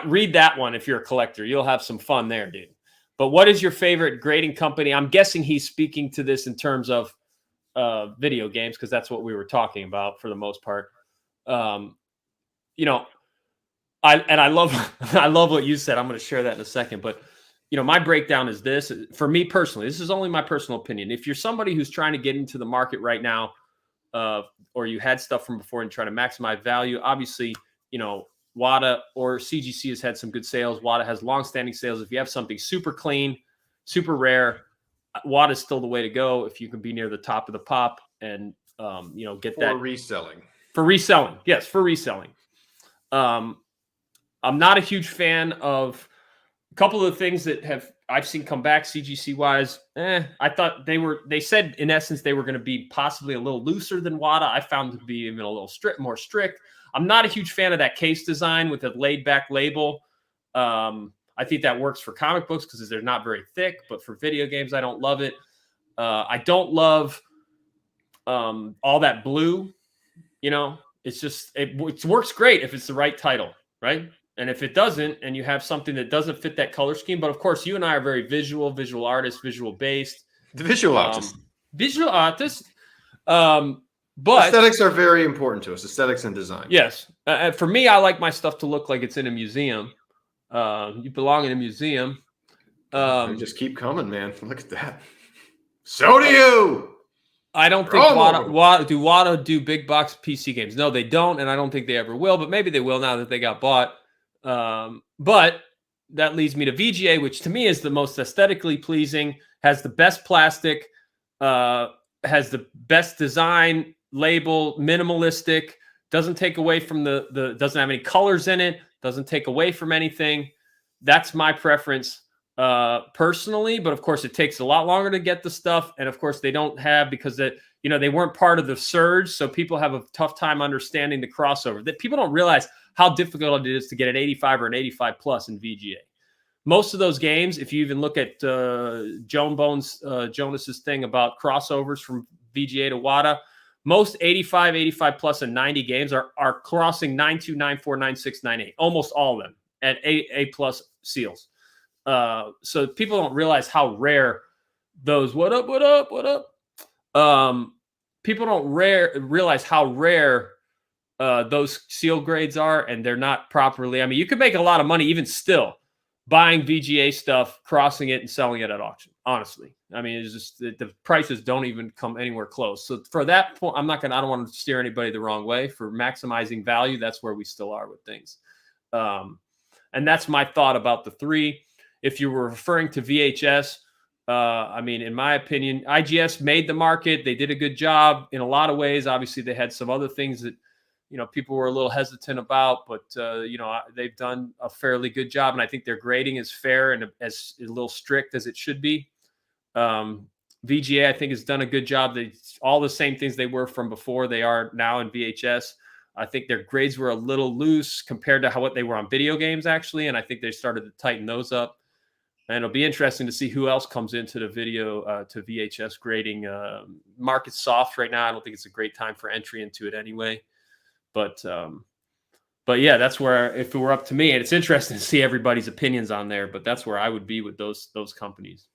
Read that one if you're a collector. You'll have some fun there, dude. But what is your favorite grading company? I'm guessing he's speaking to this in terms of video games, because that's what we were talking about for the most part. I love I love what you said. I'm going to share that in a second. But my breakdown is this. For me personally, this is only my personal opinion. If you're somebody who's trying to get into the market right now, or you had stuff from before and trying to maximize value, obviously, WATA or CGC has had some good sales. WATA has longstanding sales. If you have something super clean, super rare, WATA is still the way to go. If you can be near the top of the pop and get that for reselling. Yes, for reselling. I'm not a huge fan of a couple of the things that I've seen come back CGC wise. I thought they said in essence they were going to be possibly a little looser than WATA. I found them to be even a little more strict. I'm not a huge fan of that case design with a laid back label. I think that works for comic books because they're not very thick, but for video games, I don't love it. I don't love all that blue. It's just, it works great if it's the right title, right? And if it doesn't, and you have something that doesn't fit that color scheme, but of course, you and I are very visual artists, visual based. The visual artist. Visual artist. But aesthetics are very important to us. Aesthetics and design. Yes. For me, I like my stuff to look like it's in a museum. You belong in a museum. They just keep coming, man. Look at that. So do you. I don't think WATA do big box PC games. No, they don't, and I don't think they ever will, but maybe they will now that they got bought. But that leads me to VGA, which to me is the most aesthetically pleasing, has the best plastic, has the best design, label, minimalistic, doesn't take away from the doesn't have any colors in it, doesn't take away from anything. That's my preference personally, but of course it takes a lot longer to get the stuff, and of course they don't have, because they weren't part of the surge, so people have a tough time understanding the crossover. That people don't realize how difficult it is to get an 85 or an 85 plus in VGA. Most of those games, if you even look at Jonas's thing about crossovers from VGA to WATA, most 85 plus, and 90 games are crossing 92, 94, 96, 98. Almost all of them at A plus seals. So people don't realize how rare those. What up? People don't realize how rare those seal grades are, and they're not properly. I mean, you could make a lot of money even still buying VGA stuff, crossing it, and selling it at auction. Honestly, I mean, it's just the prices don't even come anywhere close. So for that point, I don't want to steer anybody the wrong way. For maximizing value, that's where we still are with things. And that's my thought about the three. If you were referring to VHS, I mean, in my opinion, IGS made the market. They did a good job in a lot of ways. Obviously, they had some other things that people were a little hesitant about, but they've done a fairly good job, and I think their grading is fair and as a little strict as it should be. VGA, I think, has done a good job. All the same things they were from before, they are now in VHS. I think their grades were a little loose compared to what they were on video games, actually, and I think they started to tighten those up. And it'll be interesting to see who else comes into the video to VHS grading. Market's soft right now. I don't think it's a great time for entry into it anyway. But yeah, that's where, if it were up to me, and it's interesting to see everybody's opinions on there, but that's where I would be with those companies.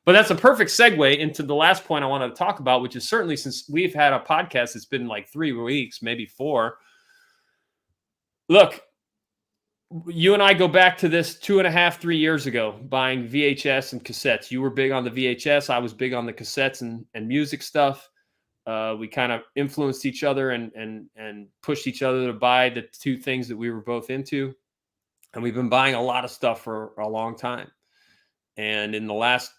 But that's a perfect segue into the last point I wanted to talk about, which is certainly, since we've had a podcast, it's been like 3 weeks, maybe 4. Look, you and I go back to this 2.5, 3 years ago, buying VHS and cassettes. You were big on the VHS. I was big on the cassettes and music stuff. We kind of influenced each other and pushed each other to buy the two things that we were both into. And we've been buying a lot of stuff for a long time. And in the last,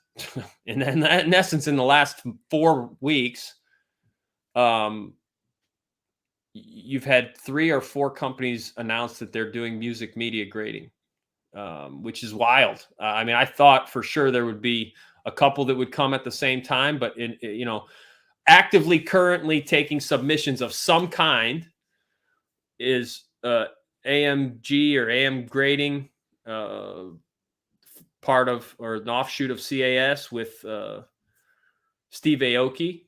in essence, in the last 4 weeks, you've had 3 or 4 companies announce that they're doing music media grading, which is wild. I mean, I thought for sure there would be a couple that would come at the same time, but actively currently taking submissions of some kind is AMG or AM Grading, part of or an offshoot of CAS with Steve Aoki.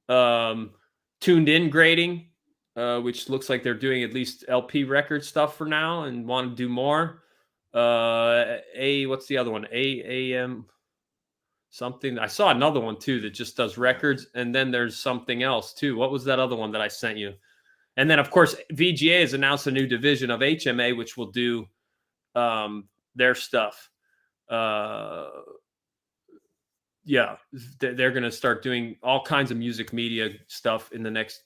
Tuned In Grading, which looks like they're doing at least LP record stuff for now and want to do more. What's the other one? AM something. I saw another one too that just does records, and then there's something else too. What was that other one that I sent you? And then of course VGA has announced a new division of HMA, which will do their stuff. Yeah, they're going to start doing all kinds of music media stuff in the next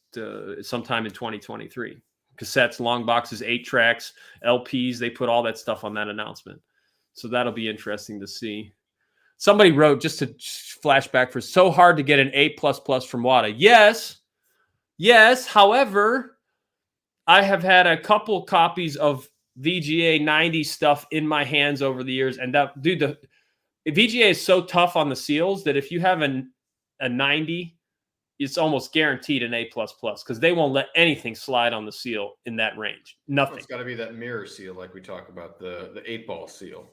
sometime in 2023. Cassettes, long boxes, 8 tracks, LPs. They put all that stuff on that announcement. So that'll be interesting to see. Somebody wrote, just to flashback, for so hard to get an A++ from WADA. Yes. However, I have had a couple copies of VGA 90 stuff in my hands over the years. And that, dude, the VGA is so tough on the seals that if you have a 90, it's almost guaranteed an A++ because they won't let anything slide on the seal in that range. Nothing. It's got to be that mirror seal, like we talk about, the 8-ball seal.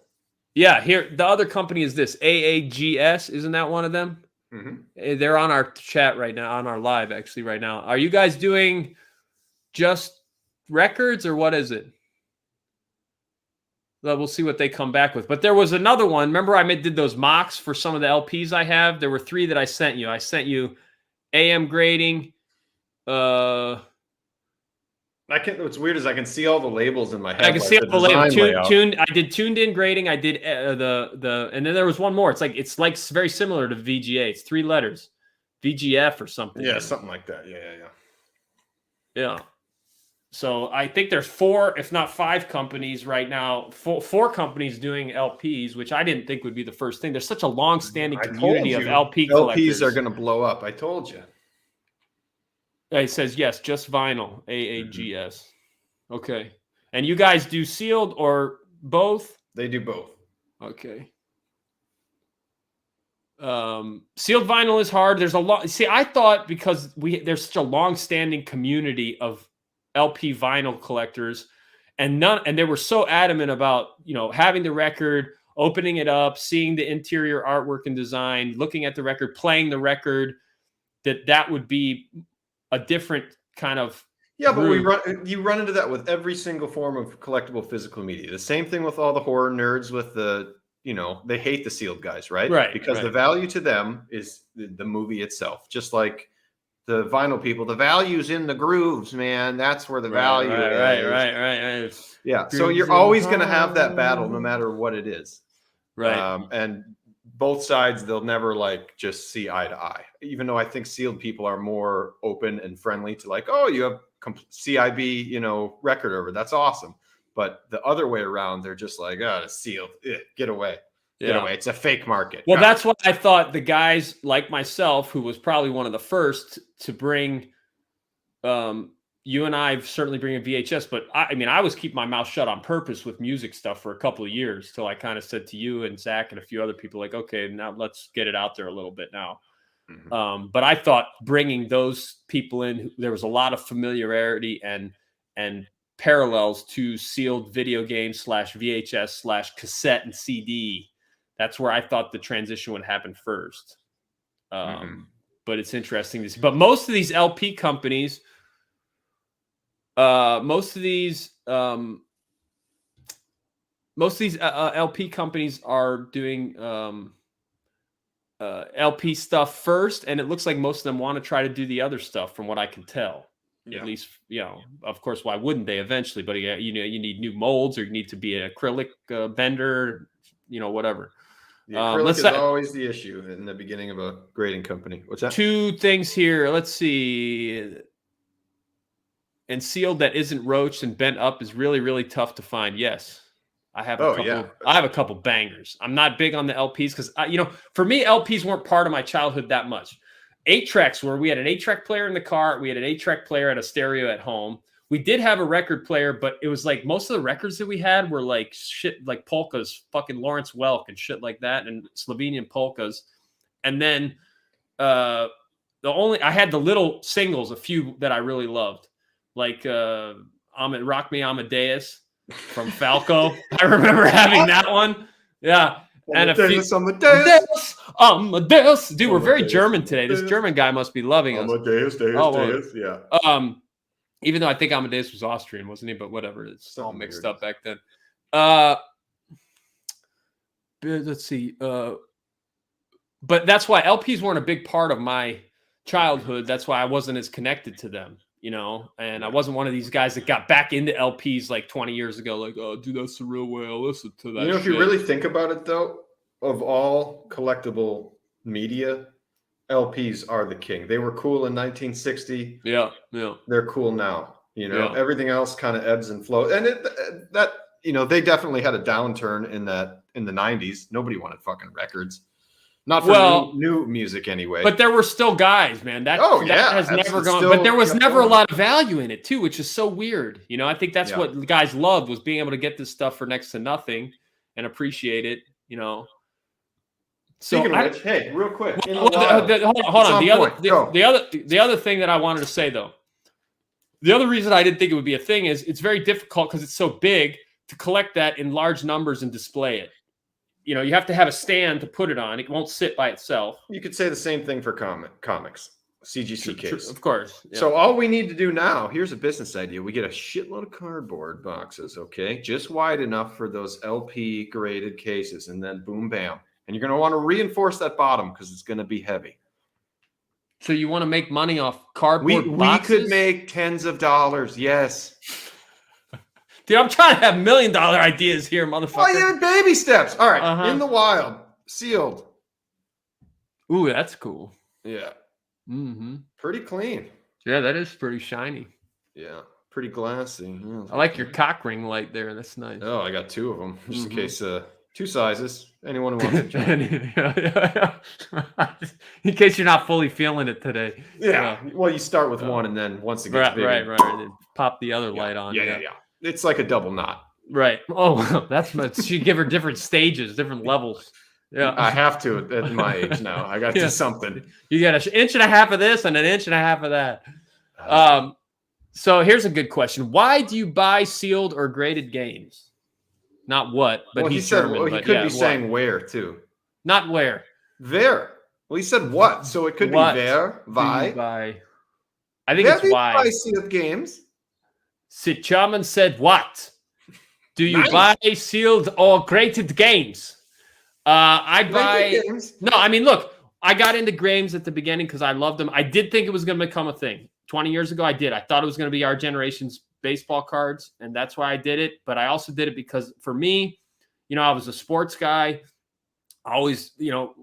Yeah, here the other company is this AAGS. Isn't that one of them? Mm-hmm. They're on our chat right now, on our live actually right now. Are you guys doing just records or what is it? Well, we'll see what they come back with. But there was another one. Remember, I did those mocks for some of the LPs I have. There were 3 that I sent you. I sent you AM Grading. What's weird is I can see all the labels in my head. I can see all the labels. I did Tuned In Grading. I did and then there was one more. It's like very similar to VGA. It's 3 letters, VGF or something. Yeah, something like that. Yeah. So I think there's 4, if not 5 companies right now, 4 companies doing LPs, which I didn't think would be the first thing. There's such a long-standing community of LP collectors. LPs are going to blow up. I told you. It says, yes, just vinyl, AAGS. Okay. And you guys do sealed or both? They do both. Okay. Sealed vinyl is hard. There's a lot. See, I thought because there's such a long-standing community of LP vinyl collectors, and they were so adamant about, having the record, opening it up, seeing the interior artwork and design, looking at the record, playing the record, that would be a different kind of but you run into that with every single form of collectible physical media. The same thing with all the horror nerds with they hate the sealed guys, right? Right. Because the value to them is the movie itself. Just like the vinyl people, the value's in the grooves, man. That's where the value is. Right. Yeah. So you're always going to have that battle no matter what it is. Right. And both sides, they'll never just see eye to eye, even though I think sealed people are more open and friendly to you have CIB, record over. That's awesome. But the other way around, they're just it's sealed. Get away. Get away. It's a fake market. Well, that's what I thought the guys like myself, who was probably one of the first to bring, you and I certainly bring a VHS, but I was keeping my mouth shut on purpose with music stuff for a couple of years till I kind of said to you and Zach and a few other people okay, now let's get it out there a little bit now. Mm-hmm. But I thought bringing those people in, there was a lot of familiarity and parallels to sealed video games /VHS /cassette and CD. That's where I thought the transition would happen first. But it's interesting to see. But most of these LP companies, most of these LP companies are doing LP stuff first, and it looks like most of them want to try to do the other stuff, from what I can tell. Yeah. At least, of course, why wouldn't they eventually? But you need new molds, or you need to be an acrylic bender, whatever. The acrylic is always the issue in the beginning of a grading company. What's that? 2 things here. Let's see. And sealed that isn't roached and bent up is really, really tough to find. Yes. I have a couple bangers. I'm not big on the LPs because for me, LPs weren't part of my childhood that much. 8 tracks were. We had an 8-track player in the car. We had an 8-track player at a stereo at home. We did have a record player, but it was like most of the records that we had were like shit, like polkas, fucking Lawrence Welk and shit like that, and Slovenian polkas. And then I had the little singles, a few that I really loved, like Rock Me Amadeus from Falco. I remember having that one. Yeah. And Amadeus. Dude, we're very German today. This German guy must be loving us. Amadeus, yeah. Even though I think Amadeus was Austrian, wasn't he? But whatever, it's all mixed up back then. Let's see. But that's why LPs weren't a big part of my childhood. That's why I wasn't as connected to them, and I wasn't one of these guys that got back into LPs like 20 years ago. Like, oh, dude, that's the real way. I'll listen to that. If you really think about it, though, of all collectible media, LPs are the king. They were cool in 1960. Yeah. They're cool now. Everything else kind of ebbs and flows. And they definitely had a downturn in the 90s. Nobody wanted fucking records. Not for new music anyway. But there were still guys, man. That has never gone. But there was never a lot of value in it too, which is so weird. I think that's what the guys loved, was being able to get this stuff for next to nothing and appreciate it. Speaking of which, hey, real quick. Hold on. The other thing that I wanted to say, though, the other reason I didn't think it would be a thing is it's very difficult because it's so big to collect that in large numbers and display it. You have to have a stand to put it on. It won't sit by itself. You could say the same thing for comics, CGC case. Of course. Yeah. So all we need to do now, here's a business idea. We get a shitload of cardboard boxes, okay? Just wide enough for those LP graded cases, and then boom, bam. And you're going to want to reinforce that bottom because it's going to be heavy. So you want to make money off cardboard boxes? We could make tens of dollars, yes. Dude, I'm trying to have $1 million ideas here, motherfucker. Oh, yeah, baby steps. All right, in the wild, sealed. Ooh, that's cool. Yeah. Mm-hmm. Pretty clean. Yeah, that is pretty shiny. Yeah, pretty glassy. Yeah, I like your cock ring light there. That's nice. Oh, I got 2 of them, just in case. 2 sizes. Anyone who wants to yeah. In case you're not fully feeling it today. Yeah. Well, you start with one, and then once it gets bigger. Right. And then pop the other light on. Yeah. It's like a double knot. Right. Oh, that's much. You give her different stages, different levels. Yeah. I have to at my age now. I got to do something. You got an inch and a half of this and an inch and a half of that. So here's a good question. Why do you buy sealed or graded games? Not what, but he's German. He could be saying where, too. Not where. Where. Well, he said what, so it could be where, why. I think it's why. Buy sealed games. Chairman said what? Do you buy sealed or graded games? I buy. No, I mean, look, I got into games at the beginning because I loved them. I did think it was going to become a thing. 20 years ago, I did. I thought it was going to be our generation's baseball cards, and that's why I did it. But I also did it because for me, I was a sports guy. I always,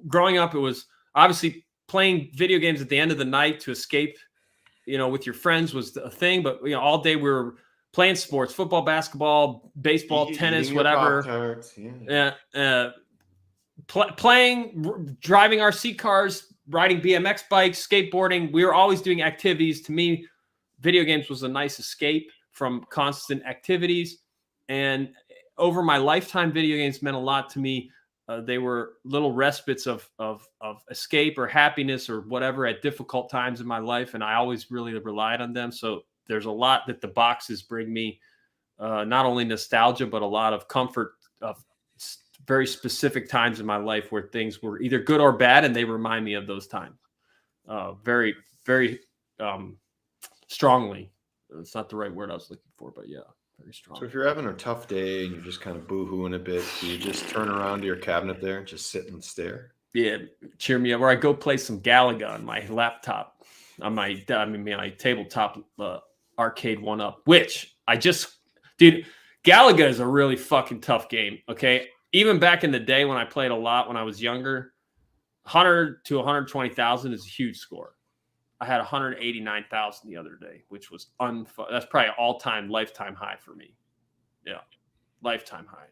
growing up, it was obviously playing video games at the end of the night to escape, with your friends was a thing. But, all day we were playing sports, football, basketball, baseball, tennis, whatever. Playing, driving RC cars, riding BMX bikes, skateboarding. We were always doing activities. To me, video games was a nice escape from constant activities. And over my lifetime, video games meant a lot to me. They were little respites of escape or happiness or whatever at difficult times in my life. And I always really relied on them. So there's a lot that the boxes bring me, not only nostalgia, but a lot of comfort of very specific times in my life where things were either good or bad. And they remind me of those times very, very strongly. It's not the right word I was looking for, but yeah, very strong. So if you're having a tough day and you're just kind of boo-hooing a bit, do you just turn around to your cabinet there and just sit and stare? Yeah, cheer me up. Or I go play some Galaga on my laptop, on my tabletop arcade 1-up, which dude, Galaga is a really fucking tough game, okay? Even back in the day when I played a lot when I was younger, 100 to 120,000 is a huge score. I had 189,000 the other day, which was that's probably an all-time lifetime high for me. Yeah, lifetime high.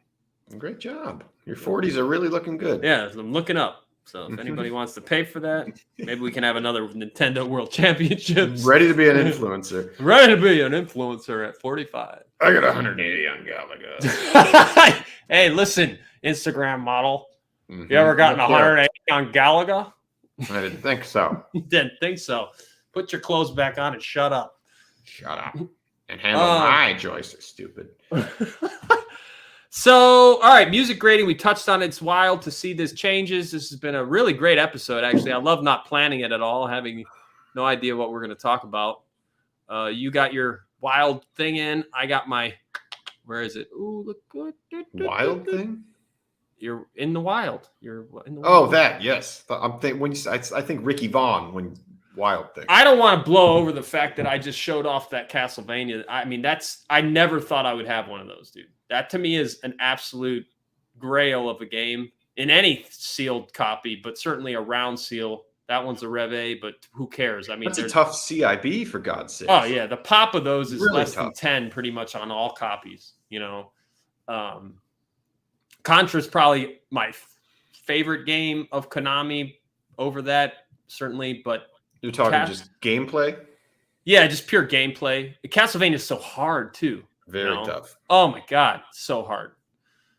Great job. Your 40s are really looking good. Yeah, I'm looking up. So if anybody wants to pay for that, maybe we can have another Nintendo World Championships. Ready to be an influencer. Ready to be an influencer at 45. I got 180 on Galaga. Hey, listen, Instagram model. You ever gotten 180 on Galaga? I didn't think so. Didn't think so. Put your clothes back on and shut up. Shut up. And handle my joystick, stupid. So, all right, music grading. We touched on it. It's wild to see this changes. This has been a really great episode, actually. I love not planning it at all, having no idea what we're going to talk about. You got your wild thing in. I got my, where is it? Ooh, look good. Wild thing? You're in the wild. You're in the wild. Oh, that, yes. I'm when you, I think Ricky Vaughn when wild thing. I don't want to blow over the fact that I just showed off that Castlevania. I mean, I never thought I would have one of those, dude. That to me is an absolute grail of a game in any sealed copy, but certainly a round seal. That one's a Rev A, but who cares? I mean, that's a tough CIB for God's sake. Oh yeah, the pop of those is really less tough. than 10 pretty much on all copies. You know, Contra's probably my favorite game of Konami over that, certainly, but you're talking just gameplay? Yeah, just pure gameplay. Castlevania is so hard too. Very tough. Oh my God, so hard.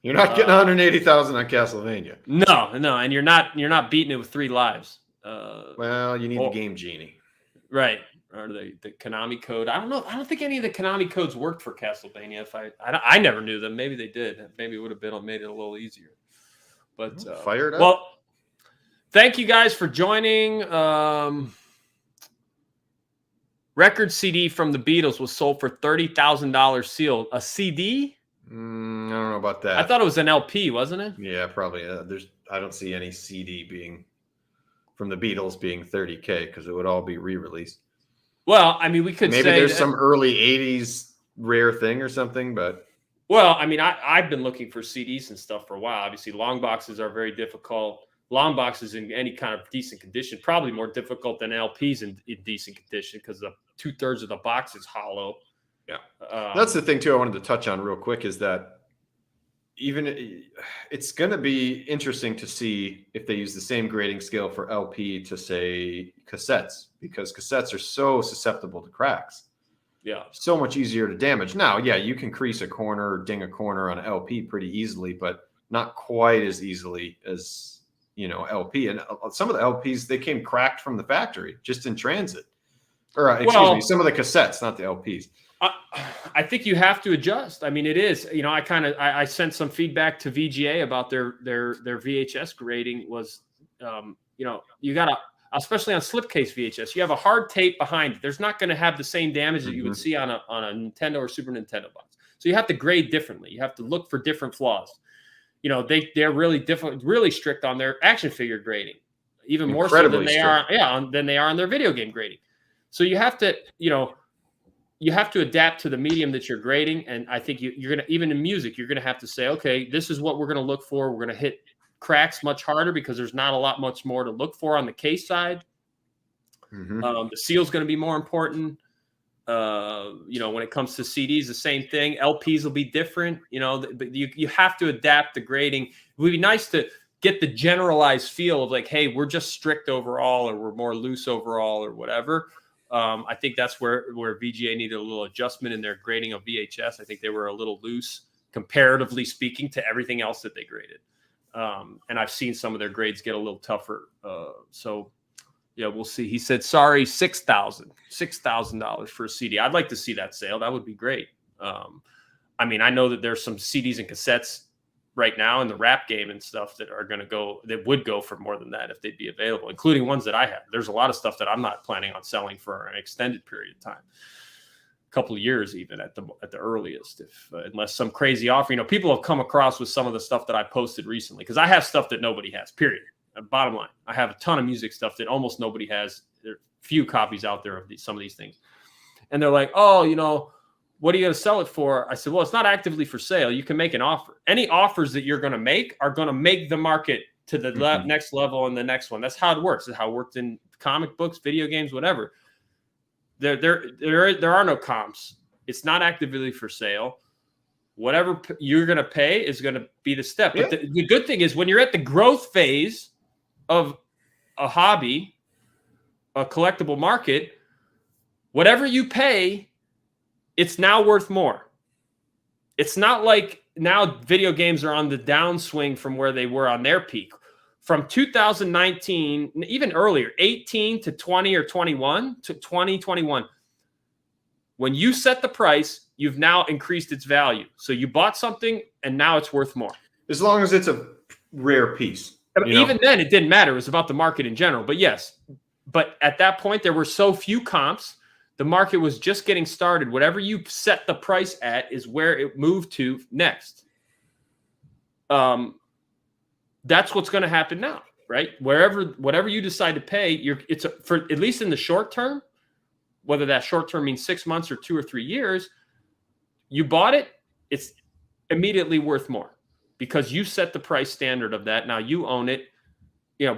You're not getting 180,000 on Castlevania. No, and you're not beating it with 3 lives. Well, you need the Game Genie, right? Or the Konami code. I don't know. I don't think any of the Konami codes worked for Castlevania. I never knew them. Maybe they did. Maybe it would have made it a little easier. But fire it up. Well, thank you guys for joining. Record CD from the Beatles was sold for $30,000 sealed. A CD? I don't know about that. I thought it was an LP, wasn't it? Yeah, probably. I don't see any CD being from the Beatles being 30K because it would all be re-released. Well, I mean, we could maybe say there's some early 80s rare thing or something, but well, I mean, I've been looking for CDs and stuff for a while. Obviously, long boxes are very difficult. Long boxes in any kind of decent condition, probably more difficult than LPs in decent condition because 2/3 of the box is hollow. Yeah, that's the thing too. I wanted to touch on real quick is that it's going to be interesting to see if they use the same grading scale for LP to say cassettes, because cassettes are so susceptible to cracks. Yeah, so much easier to damage. Now, yeah, you can crease a corner or ding a corner on an LP pretty easily, but not quite as easily as LP. And some of the LPs, they came cracked from the factory just in transit. Or excuse me, some of the cassettes, not the LPs. I think you have to adjust. I mean, it is. I sent some feedback to VGA about their VHS grading was, you gotta, especially on slipcase VHS, you have a hard tape behind it. There's not going to have the same damage that you would see on a Nintendo or Super Nintendo box. So you have to grade differently. You have to look for different flaws. They're really different, really strict on their action figure grading, even more so than they are on their video game grading. So you have to, adapt to the medium that you're grading. And I think you're going to, even in music, you're going to have to say, okay, this is what we're going to look for. We're going to hit cracks much harder because there's not a lot much more to look for on the case side. The seal's going to be more important. When it comes to CDs, the same thing. LPs will be different, but you have to adapt the grading. It would be nice to get the generalized feel of like, hey, we're just strict overall, or we're more loose overall, or whatever. I think that's where VGA needed a little adjustment in their grading of VHS. I think they were a little loose, comparatively speaking, to everything else that they graded. And I've seen some of their grades get a little tougher. Yeah, we'll see. He said, sorry, $6,000 for a CD. I'd like to see that sale. That would be great. I mean, I know that there's some CDs and cassettes right now in the rap game and stuff that would go for more than that if they'd be available, including ones that I have. There's a lot of stuff that I'm not planning on selling for an extended period of time. A couple of years, even at the earliest, unless some crazy offer. People have come across with some of the stuff that I posted recently, because I have stuff that nobody has, period. Bottom line, I have a ton of music stuff that almost nobody has. There are few copies out there of some of these things. And they're like, oh, what are you going to sell it for? I said, well, it's not actively for sale. You can make an offer. Any offers that you're going to make are going to make the market to the next level and the next one. That's how it works. It's how it worked in comic books, video games, whatever. There are no comps. It's not actively for sale. Whatever you're going to pay is going to be the step. Yeah. But the good thing is when you're at the growth phase, of a hobby, a collectible market, whatever you pay, it's now worth more. It's not like now video games are on the downswing from where they were on their peak. From 2019, even earlier, 18 to 20 or 21 to 2021, when you set the price, you've now increased its value. So you bought something and now it's worth more. As long as it's a rare piece. Even then, it didn't matter. It was about the market in general. But yes, but at that point, there were so few comps. The market was just getting started. Whatever you set the price at is where it moved to next. That's what's going to happen now, right? Whatever you decide to pay, it's for at least in the short term, whether that short term means 6 months or 2 or 3 years, you bought it, it's immediately worth more because you set the price standard of that. Now you own it,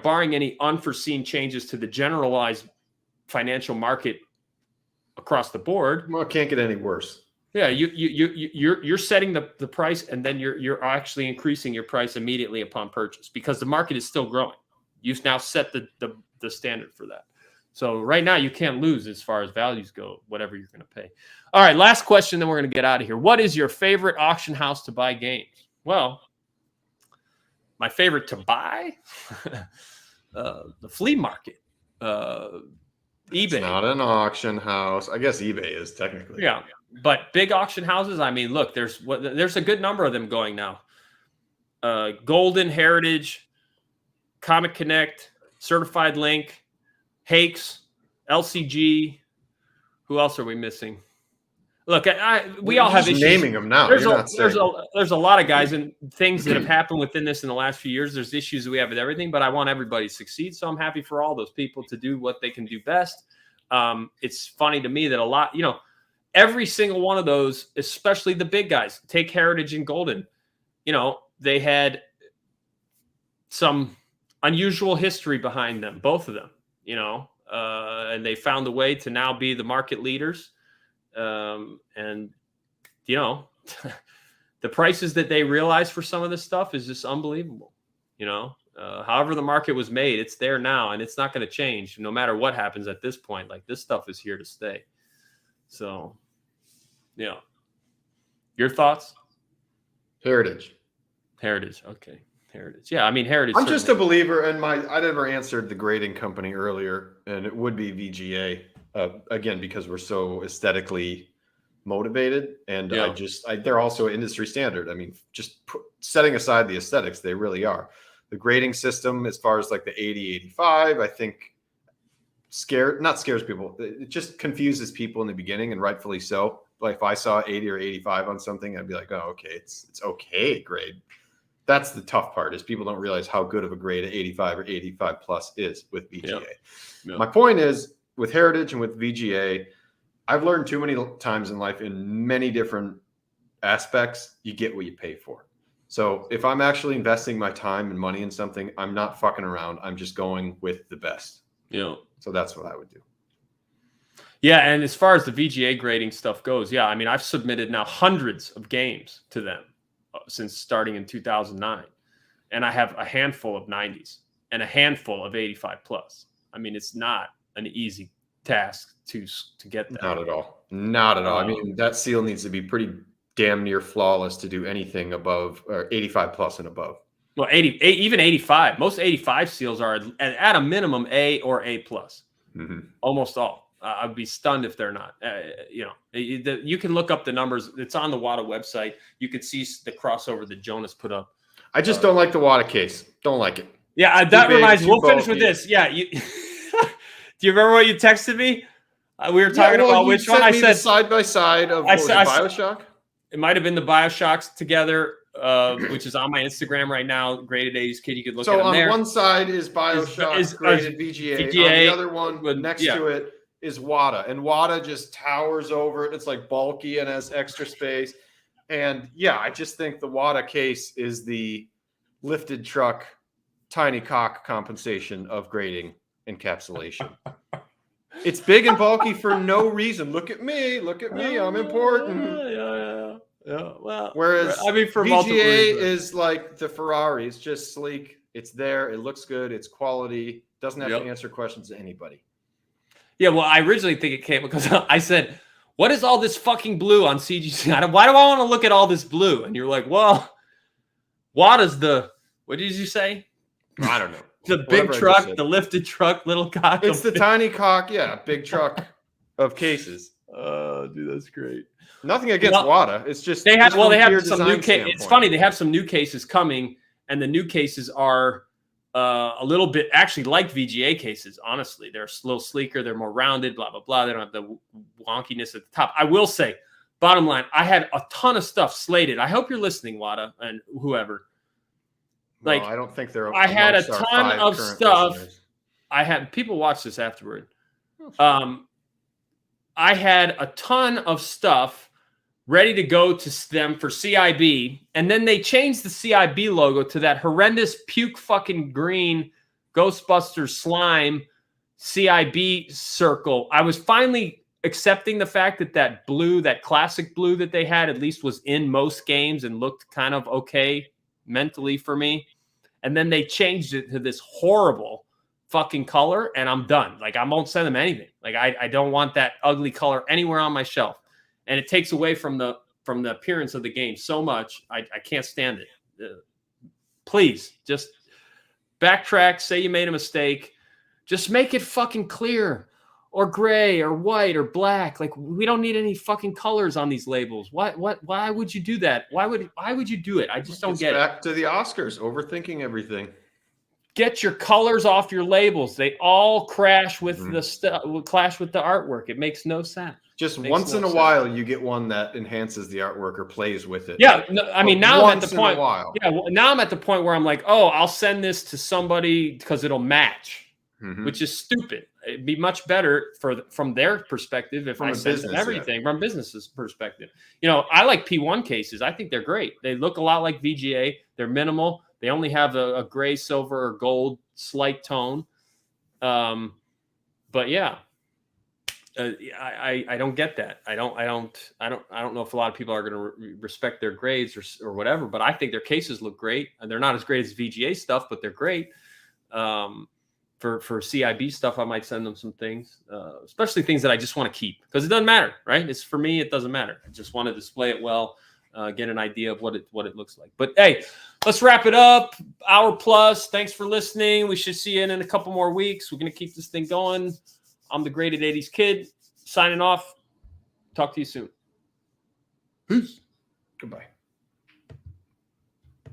barring any unforeseen changes to the generalized financial market across the board. Well, it can't get any worse. Yeah, you're setting the price, and then you're actually increasing your price immediately upon purchase because the market is still growing. You've now set the standard for that. So right now you can't lose as far as values go, whatever you're going to pay. All right, last question, then we're going to get out of here. What is your favorite auction house to buy games? Well, my favorite to buy, the flea market. eBay. It's not an auction house. I guess eBay is technically. Yeah, but big auction houses. I mean, look, there's a good number of them going now. Golden, Heritage, Comic Connect, Certified Link, Hakes, LCG. Who else are we missing? Look, we all have issues naming them now. There's a lot of guys and things that have happened within this in the last few years. There's issues that we have with everything, but I want everybody to succeed. So I'm happy for all those people to do what they can do best. It's funny to me that a lot, every single one of those, especially the big guys, take Heritage and Golden, they had some unusual history behind them, both of them, and they found a way to now be the market leaders. The prices that they realize for some of this stuff is just unbelievable. However the market was made, it's there now and it's not going to change no matter what happens at this point. Like, this stuff is here to stay. So, your thoughts? Heritage. Okay. Heritage. Yeah. I mean, Heritage. I'm just a believer in I never answered the grading company earlier, and it would be VGA. Again, because we're so aesthetically motivated, and they're also industry standard. I mean, just setting aside the aesthetics, they really are. The grading system, as far as like the 80, 85, I think not scares people. It just confuses people in the beginning, and rightfully so. Like if I saw 80 or 85 on something, I'd be like, oh, okay, it's okay grade. That's the tough part, is people don't realize how good of a grade 85 or 85 plus is with VGA. Yeah. My point is, with Heritage and with VGA, I've learned too many times in life, in many different aspects, you get what you pay for. So if I'm actually investing my time and money in something, I'm not fucking around. I'm just going with the best. Yeah. So that's what I would do. Yeah, and as far as the VGA grading stuff goes, yeah, I mean, I've submitted now hundreds of games to them since starting in 2009. And I have a handful of 90s and a handful of 85 plus. I mean, it's not an easy task to get that. Not at all. I mean, that seal needs to be pretty damn near flawless to do anything above or 85 plus and above. Well, even 85. Most 85 seals are at a minimum A or A plus. Mm-hmm. Almost all. I'd be stunned if they're not. You can look up the numbers. It's on the WADA website. You can see the crossover that Jonas put up. I just don't like the WADA case. Don't like it. Yeah, that reminds me. We'll finish with this. Yeah, do you remember what you texted me? We were talking about which one. I said side by side of BioShock. It might have been the BioShocks together, which is on my Instagram right now. Graded 80s Kid. You could look at them there. So on one side is BioShock, graded VGA. On the other one, next to it is WADA. And WADA just towers over it. It's like bulky and has extra space. And yeah, I just think the WADA case is the lifted truck, tiny cock compensation of grading encapsulation. It's big and bulky for no reason. Look at me. I'm important. Yeah. Well, whereas I mean, for VGA is like the Ferrari. It's just sleek It's there. It looks good. It's quality. Doesn't have Yep. to answer questions to anybody. Yeah, well, I originally think it came because I said, what is all this fucking blue on CGC? Why do I want to look at all this blue? And you're like, well, what did you say? I don't know. The big truck, the lifted truck, little cock. It's the tiny cock. Yeah, big truck of cases. Dude, that's great. Nothing against WADA. It's just they have just some new cases. It's funny, they have some new cases coming, and the new cases are a little bit actually like VGA cases. Honestly, they're a little sleeker, they're more rounded, blah blah blah. They don't have the wonkiness at the top. I will say, bottom line, I had a ton of stuff slated. I hope you're listening, WADA and whoever. Like, I don't think they're. I had a ton of stuff. Listeners. I had people watch this afterward. I had a ton of stuff ready to go to them for CIB, and then they changed the CIB logo to that horrendous puke fucking green Ghostbusters slime CIB circle. I was finally accepting the fact that blue, that classic blue that they had, at least was in most games and looked kind of okay mentally for me. And then they changed it to this horrible fucking color, and I'm done. Like, I won't send them anything. Like, I don't want that ugly color anywhere on my shelf. And it takes away from the appearance of the game so much. I can't stand it. Please just backtrack. Say you made a mistake. Just make it fucking clear, or gray, or white, or black. Like, we don't need any fucking colors on these labels. Why would you do that? Why would you do it? I just don't get it. Back to the Oscars, overthinking everything. Get your colors off your labels. They all crash with the stuff. Clash with the artwork. It makes no sense. Just once in a while, you get one that enhances the artwork or plays with it. Yeah, no, I mean, now I'm at the point. Yeah, well, now I'm at the point where I'm like, oh, I'll send this to somebody because it'll match, which is stupid. It'd be much better from their perspective if I sent them everything from business's perspective. You know, I like P1 cases. I think they're great. They look a lot like VGA. They're minimal. They only have a gray, silver, or gold slight tone. But yeah. I don't get that. I don't know if a lot of people are going to respect their grades or whatever, but I think their cases look great, and they're not as great as VGA stuff, but they're great. For CIB stuff, I might send them some things, especially things that I just want to keep, because it doesn't matter, right? It's for me, it doesn't matter. I just want to display it well, get an idea of what it looks like. But hey, let's wrap it up. Hour plus. Thanks for listening. We should see you in a couple more weeks. We're going to keep this thing going. I'm the Graded 80s Kid, signing off. Talk to you soon. Peace. Goodbye.